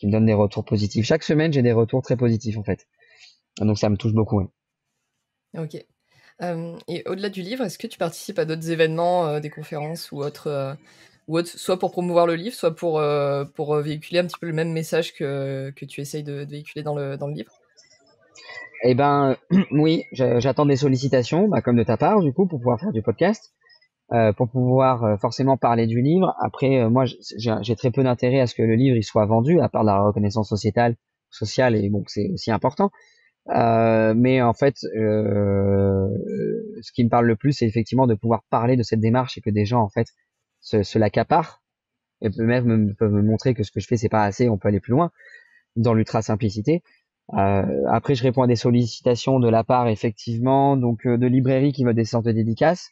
me donnent des retours positifs. Chaque semaine, j'ai des retours très positifs en fait. Donc ça me touche beaucoup. Ouais. OK. Et au-delà du livre, est-ce que tu participes à d'autres événements, des conférences ou autres, soit pour promouvoir le livre, soit pour, véhiculer un petit peu le même message que tu essayes de véhiculer dans le livre? Eh ben, oui, j'attends des sollicitations, bah, comme de ta part, du coup, pour pouvoir faire du podcast, pour pouvoir forcément parler du livre. Après, moi, j'ai très peu d'intérêt à ce que le livre il soit vendu, à part la reconnaissance sociale, et bon, c'est aussi important. Mais en fait, ce qui me parle le plus, c'est effectivement de pouvoir parler de cette démarche et que des gens, en fait, se l'accaparent et peuvent me montrer que ce que je fais, c'est pas assez, on peut aller plus loin dans l'ultra simplicité. Après, je réponds à des sollicitations de la part, effectivement, donc de librairies qui veulent des sortes de dédicaces,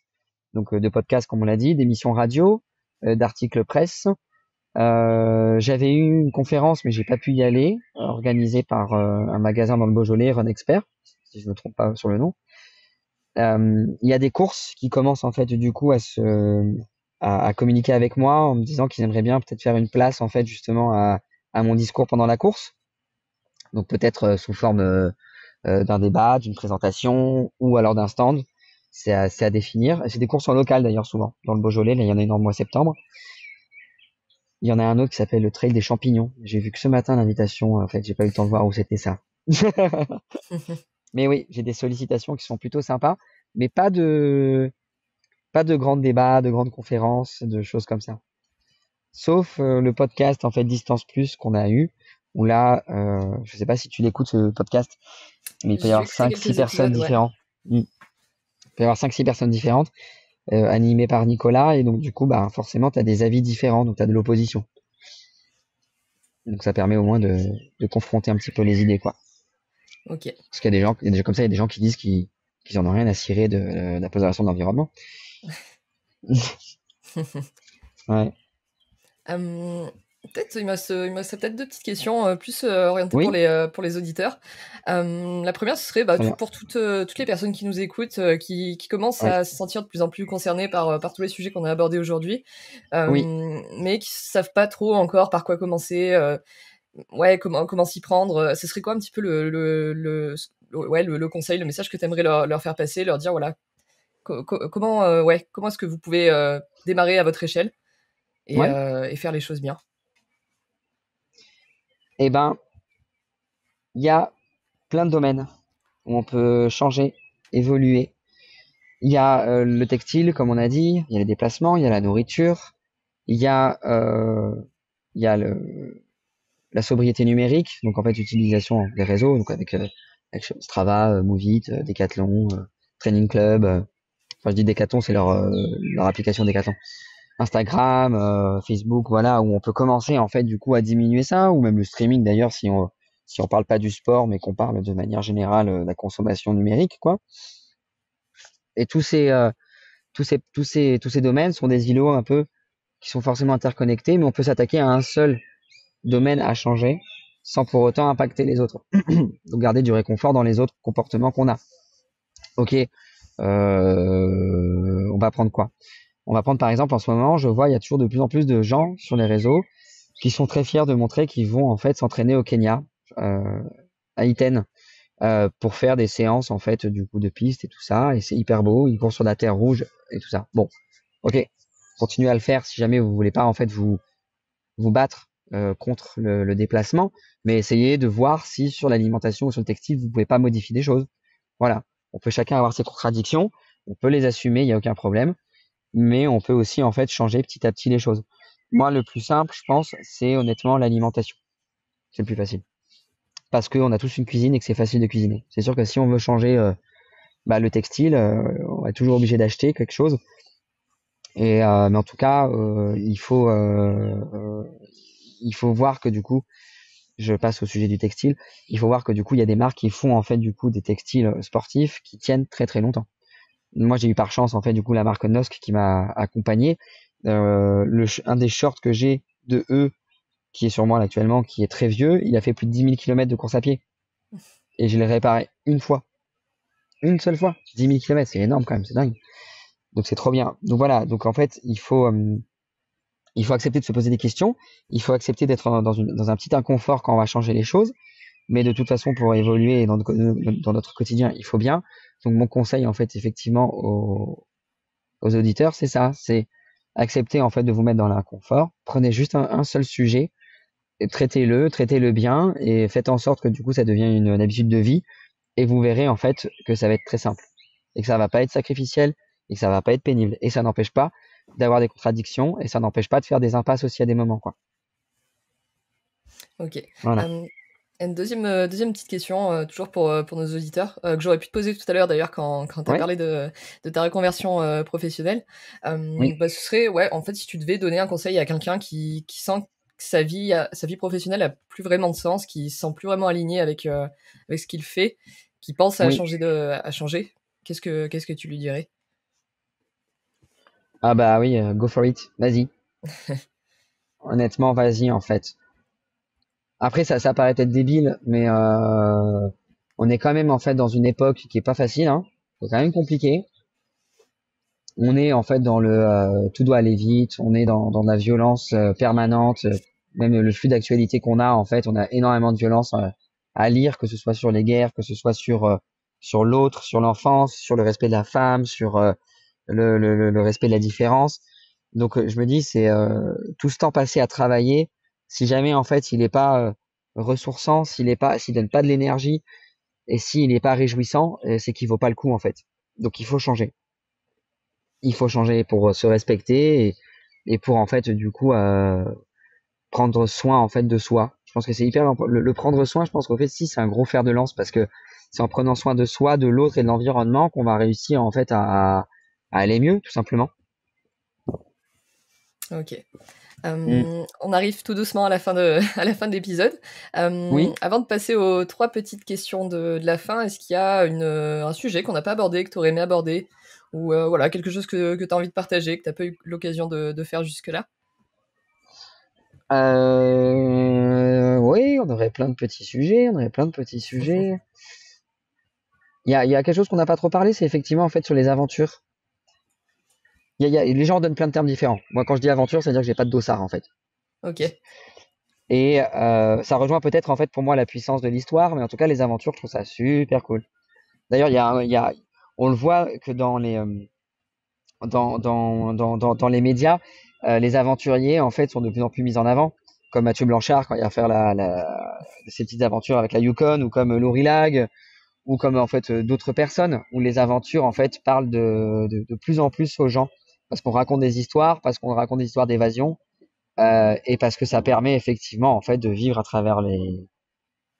donc de podcasts, comme on l'a dit, d'émissions radio, d'articles presse. J'avais eu une conférence, mais j'ai pas pu y aller, organisée par un magasin dans le Beaujolais, Run Expert, si je me trompe pas sur le nom. Il y a des courses qui commencent en fait du coup à communiquer avec moi en me disant qu'ils aimeraient bien peut-être faire une place en fait justement à mon discours pendant la course. Donc peut-être sous forme d'un débat, d'une présentation ou alors d'un stand. C'est à définir. Et c'est des courses en local d'ailleurs souvent. Dans le Beaujolais, là, il y en a une en mois septembre. Il y en a un autre qui s'appelle le Trail des Champignons. J'ai vu que ce matin l'invitation. En fait, j'ai pas eu le temps de voir où c'était ça. Mais oui, j'ai des sollicitations qui sont plutôt sympas, mais pas de grands débats, de grandes conférences, de choses comme ça. Sauf le podcast en fait Distance Plus qu'on a eu, où là, je sais pas si tu l'écoutes ce podcast, mais il peut y J'ai avoir écouté 5-6 quelques personnes épisodes, ouais. différentes. Il peut y avoir 5-6 personnes différentes, animées par Nicolas, et donc du coup, bah forcément, tu as des avis différents, donc tu as de l'opposition. Donc ça permet au moins de confronter un petit peu les idées, quoi. Ok. Parce qu'il y a des gens, il y a des gens comme ça, il y a des gens qui disent qu'ils en ont rien à cirer de la préservation de l'environnement. Ouais. Euh, Peut-être, il me reste peut-être deux petites questions plus orientées Oui, pour les auditeurs. La première, ce serait bah, très bien. pour toutes les personnes qui nous écoutent, qui commencent Oui, à se sentir de plus en plus concernées par tous les sujets qu'on a abordés aujourd'hui, oui. mais qui savent pas trop encore par quoi commencer, ouais, comment s'y prendre. Ce serait quoi un petit peu ouais, le conseil, le message que tu aimerais leur faire passer, leur dire, voilà, comment, ouais, comment est-ce que vous pouvez démarrer à votre échelle Ouais. et faire les choses bien. Eh ben, il y a plein de domaines où on peut changer, évoluer. Il y a le textile, comme on a dit, il y a les déplacements, il y a la nourriture, il y a, il y a la sobriété numérique, donc en fait utilisation des réseaux, donc avec Strava, Movit, Decathlon, Training Club. Enfin, je dis Decathlon, c'est leur application Decathlon. Instagram, Facebook, voilà, où on peut commencer en fait du coup à diminuer ça, ou même le streaming d'ailleurs si on parle pas du sport, mais qu'on parle de manière générale de la consommation numérique, quoi. Et tous ces domaines sont des îlots un peu qui sont forcément interconnectés, mais on peut s'attaquer à un seul domaine à changer sans pour autant impacter les autres. Donc garder du réconfort dans les autres comportements qu'on a. Ok, on va prendre quoi? On va prendre par exemple en ce moment, je vois il y a toujours de plus en plus de gens sur les réseaux qui sont très fiers de montrer qu'ils vont en fait s'entraîner au Kenya, euh, à Iten, pour faire des séances en fait du coup de piste et tout ça. Et c'est hyper beau, ils courent sur la terre rouge et tout ça. Bon, ok, continuez à le faire si jamais vous voulez pas en fait vous battre contre le déplacement, mais essayez de voir si sur l'alimentation ou sur le textile vous pouvez pas modifier des choses. Voilà, on peut chacun avoir ses contradictions, on peut les assumer, il y a aucun problème, mais on peut aussi en fait changer petit à petit les choses. Moi, le plus simple, je pense, c'est honnêtement l'alimentation. C'est le plus facile. Parce qu'on a tous une cuisine et que c'est facile de cuisiner. C'est sûr que si on veut changer le textile, on est toujours obligé d'acheter quelque chose. Mais en tout cas, il faut voir que du coup, je passe au sujet du textile. Il faut voir que du coup, il y a des marques qui font en fait du coup des textiles sportifs qui tiennent très très longtemps. Moi, j'ai eu par chance en fait du coup la marque Nosk qui m'a accompagné. Un des shorts que j'ai de eux, qui est sur moi là, actuellement, qui est très vieux, il a fait plus de 10 000 km de course à pied. Et je l'ai réparé une fois. Une seule fois. 10 000 km, c'est énorme quand même, c'est dingue. Donc c'est trop bien. Donc voilà, donc en fait, il faut accepter de se poser des questions. Il faut accepter d'être dans un petit inconfort quand on va changer les choses. Mais de toute façon, pour évoluer dans notre quotidien, il faut bien. Donc mon conseil, en fait, effectivement, aux auditeurs, c'est ça. C'est accepter, en fait, de vous mettre dans l'inconfort. Prenez juste un seul sujet, et traitez-le bien, et faites en sorte que du coup, ça devienne une habitude de vie. Et vous verrez, en fait, que ça va être très simple. Et que ça va pas être sacrificiel, et que ça va pas être pénible. Et ça n'empêche pas d'avoir des contradictions, et ça n'empêche pas de faire des impasses aussi à des moments, quoi. Ok. Voilà. Euh, une deuxième petite question, toujours pour nos auditeurs, que j'aurais pu te poser tout à l'heure d'ailleurs quand tu as Ouais, parlé de ta reconversion professionnelle. oui. Bah, ce serait, ouais, en fait, si tu devais donner un conseil à quelqu'un qui sent que sa vie professionnelle a plus vraiment de sens, qui se sent plus vraiment aligné avec ce qu'il fait, qui pense à Oui. changer, qu'est-ce que tu lui dirais? Ah bah oui, go for it. Vas-y. Honnêtement, vas-y, en fait. Après, ça paraît peut-être débile, mais on est quand même en fait dans une époque qui est pas facile, hein. C'est quand même compliqué. On est en fait dans le tout doit aller vite, on est dans de la violence permanente, même le flux d'actualité qu'on a, en fait, on a énormément de violence à lire, que ce soit sur les guerres, que ce soit sur l'autre, sur l'enfance, sur le respect de la femme, sur le respect de la différence. Donc je me dis, c'est tout ce temps passé à travailler, si jamais en fait il n'est pas ressourçant, s'il donne pas de l'énergie et s'il n'est pas réjouissant, c'est qu'il vaut pas le coup en fait. Donc il faut changer. Il faut changer pour se respecter et pour en fait du coup prendre soin en fait de soi. Je pense que c'est hyper le prendre soin. Je pense qu'en fait si c'est un gros fer de lance parce que c'est en prenant soin de soi, de l'autre et de l'environnement qu'on va réussir en fait à aller mieux tout simplement. Ok. Mm. On arrive tout doucement à la fin de, à la fin de l'épisode. Oui. Avant de passer aux 3 petites questions de la fin, est-ce qu'il y a un sujet qu'on n'a pas abordé, que tu aurais aimé aborder? Ou voilà, quelque chose que tu as envie de partager, que tu n'as pas eu l'occasion de faire jusque-là? Oui, on aurait plein de petits sujets, on aurait plein de petits sujets. Il y a quelque chose qu'on n'a pas trop parlé, c'est effectivement en fait sur les aventures. Les gens donnent plein de termes différents. Moi, quand je dis aventure, c'est-à-dire que j'ai pas de dossard en fait. Ok. Et ça rejoint peut-être en fait pour moi la puissance de l'histoire, mais en tout cas les aventures, je trouve ça super cool. D'ailleurs, on le voit que dans les médias, les aventuriers en fait sont de plus en plus mis en avant, comme Mathieu Blanchard quand il va faire ses petites aventures avec la Yukon, ou comme Laurie Lag, ou comme en fait d'autres personnes, où les aventures en fait parlent de plus en plus aux gens, parce qu'on raconte des histoires, parce qu'on raconte des histoires d'évasion, et parce que ça permet effectivement en fait de vivre à travers les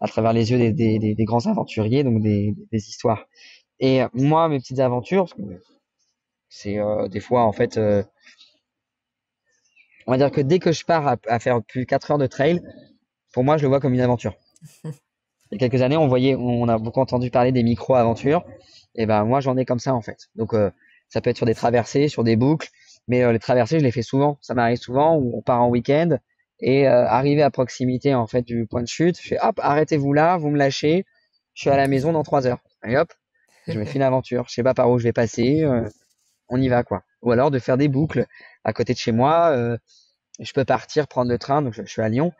yeux des grands aventuriers, donc des histoires. Et moi, mes petites aventures, parce que c'est des fois en fait, on va dire que dès que je pars à faire plus de 4 heures de trail, pour moi, je le vois comme une aventure. Il y a quelques années, on a beaucoup entendu parler des micro-aventures. Et ben moi, j'en ai comme ça en fait. Donc ça peut être sur des traversées, sur des boucles, mais les traversées, je les fais souvent. Ça m'arrive souvent où on part en week-end et arrivé à proximité en fait du point de chute, je fais hop, arrêtez-vous là, vous me lâchez, je suis à la maison dans 3 heures. Et hop, je me fais une aventure. Je sais pas par où je vais passer, on y va quoi. Ou alors de faire des boucles à côté de chez moi. Je peux partir prendre le train, donc je suis à Lyon,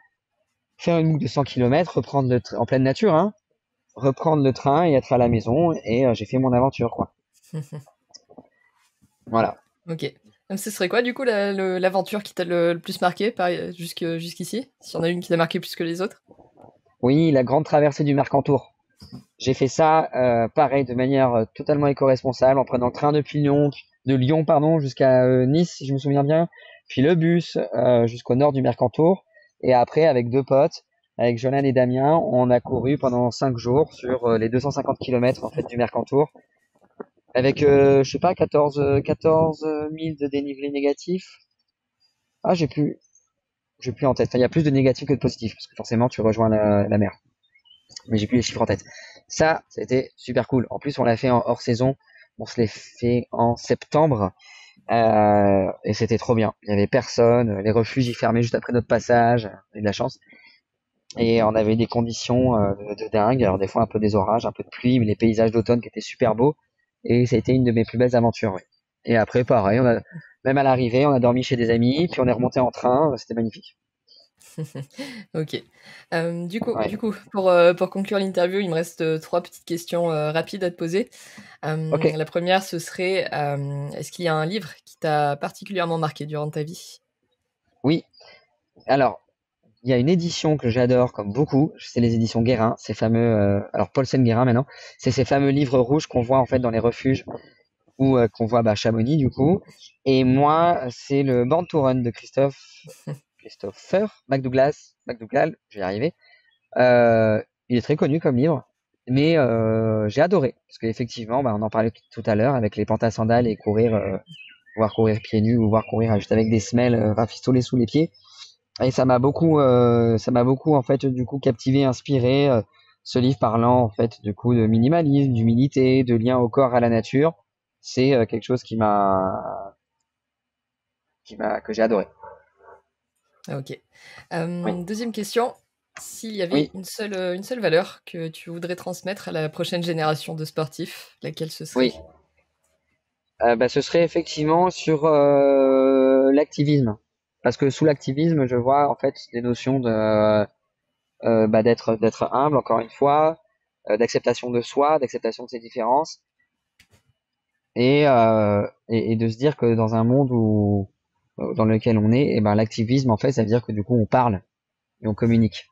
faire une boucle de 100 km, reprendre en pleine nature, hein, reprendre le train et être à la maison et j'ai fait mon aventure quoi. Voilà. Ok. Ce serait quoi, du coup, l'aventure qui t'a le plus marqué jusqu'ici? S'il y en a une qui t'a marqué plus que les autres? Oui, la grande traversée du Mercantour. J'ai fait ça pareil de manière totalement éco-responsable en prenant le train de Lyon pardon jusqu'à Nice si je me souviens bien, puis le bus jusqu'au nord du Mercantour et après avec deux potes, avec Jolan et Damien, on a couru pendant 5 jours sur les 250 km en fait du Mercantour avec je sais pas 14 000 de dénivelé négatif. Ah, j'ai plus en tête. Enfin, il y a plus de négatifs que de positifs parce que forcément tu rejoins la mer. Mais j'ai plus les chiffres en tête. Ça a été super cool. En plus, on l'a fait en hors saison. On se l'est fait en septembre. Et c'était trop bien. Il y avait personne. Les refuges, ils fermaient juste après notre passage. On a eu de la chance. Et on avait des conditions de dingue. Alors, des fois, un peu des orages, un peu de pluie, mais les paysages d'automne qui étaient super beaux. Et ça a été une de mes plus belles aventures, ouais. Et après, pareil, même à l'arrivée, on a dormi chez des amis, puis on est remonté en train. C'était magnifique. Ok. Du coup, Ouais. du coup, pour conclure l'interview, il me reste 3 petites questions rapides à te poser. Ok. La première, ce serait, est-ce qu'il y a un livre qui t'a particulièrement marqué durant ta vie? Oui. Alors, il y a une édition que j'adore comme beaucoup, c'est les éditions Guérin, ces fameux, alors Paulsen Guérin maintenant, c'est ces fameux livres rouges qu'on voit en fait dans les refuges ou qu'on voit à Chamonix du coup. Et moi, c'est le Born to Run de Christopher McDougall, je vais y arriver. Il est très connu comme livre, mais j'ai adoré parce qu'effectivement, on en parlait tout à l'heure avec les pantasandales et courir, voir courir pieds nus ou voir courir juste avec des semelles rafistolées sous les pieds. Et ça m'a beaucoup en fait du coup captivé, inspiré. Ce livre parlant en fait du coup de minimalisme, d'humilité, de lien au corps, à la nature, c'est quelque chose que j'ai adoré. Ah, ok. Oui, Deuxième question. S'il y avait oui. une seule valeur que tu voudrais transmettre à la prochaine génération de sportifs, laquelle ce serait? Oui. Bah, ce serait effectivement sur l'activisme. Parce que sous l'activisme, je vois en fait des notions de bah, d'être humble, encore une fois, d'acceptation de soi, d'acceptation de ses différences, et de se dire que dans un monde dans lequel on est, et ben l'activisme en fait, ça veut dire que du coup on parle et on communique.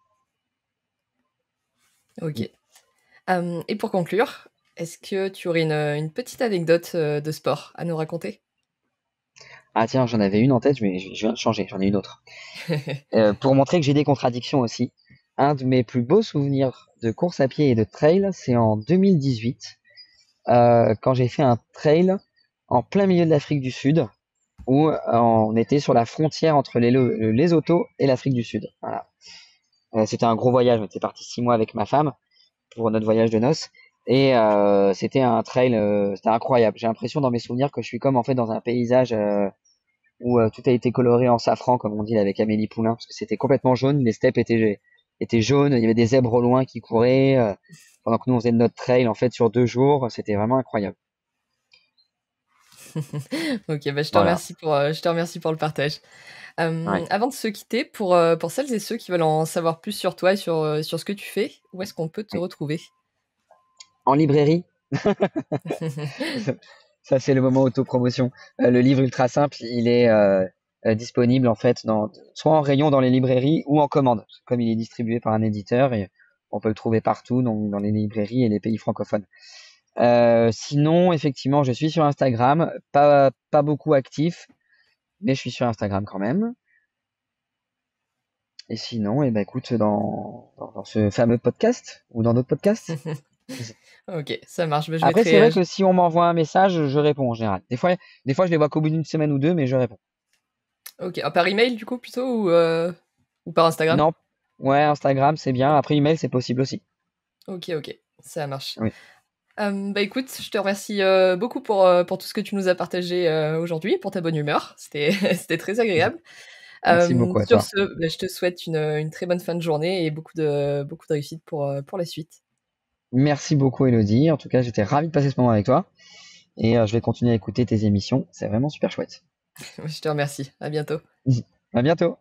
Ok. Et pour conclure, est-ce que tu aurais une petite anecdote de sport à nous raconter? Ah tiens, j'en avais une en tête, mais je viens de changer, j'en ai une autre. Pour montrer que j'ai des contradictions aussi. Un de mes plus beaux souvenirs de course à pied et de trail, c'est en 2018, quand j'ai fait un trail en plein milieu de l'Afrique du Sud, où on était sur la frontière entre les Lesotho et l'Afrique du Sud. Voilà. C'était un gros voyage, on était parti 6 mois avec ma femme pour notre voyage de noces. Et c'était un trail, c'était incroyable. J'ai l'impression dans mes souvenirs que je suis comme en fait dans un paysage où tout a été coloré en safran, comme on dit avec Amélie Poulain, parce que c'était complètement jaune, les steppes étaient jaunes, il y avait des zèbres au loin qui couraient, pendant que nous on faisait notre trail en fait sur 2 jours, c'était vraiment incroyable. Ok, bah, Voilà. je te remercie pour le partage. Ouais. Avant de se quitter, pour celles et ceux qui veulent en savoir plus sur toi et sur ce que tu fais, où est-ce qu'on peut te Oui. retrouver? En librairie, ça c'est le moment autopromotion. Le livre ultra simple, il est disponible en fait soit en rayon dans les librairies ou en commande, comme il est distribué par un éditeur et on peut le trouver partout, donc dans les librairies et les pays francophones. Sinon, effectivement, je suis sur Instagram, pas beaucoup actif, mais je suis sur Instagram quand même. Et sinon, eh ben, écoute, dans ce fameux podcast ou dans d'autres podcasts. Ok, ça marche. Bah, je Après, c'est mettrai. vrai que si on m'envoie un message, je réponds en général. Des fois, je les vois qu'au bout d'une semaine ou deux, mais je réponds. Ok, par email du coup plutôt ou par Instagram? Non, ouais, Instagram, c'est bien. Après, email, c'est possible aussi. Ok, ok, ça marche. Oui, Bah écoute, je te remercie beaucoup pour tout ce que tu nous as partagé aujourd'hui, pour ta bonne humeur. C'était c'était très agréable. merci beaucoup à Sur toi. ce, bah, je te souhaite une très bonne fin de journée et beaucoup de réussite pour la suite. Merci beaucoup, Elodie. En tout cas, j'étais ravi de passer ce moment avec toi. Et je vais continuer à écouter tes émissions. C'est vraiment super chouette. Je te remercie. À bientôt. À bientôt.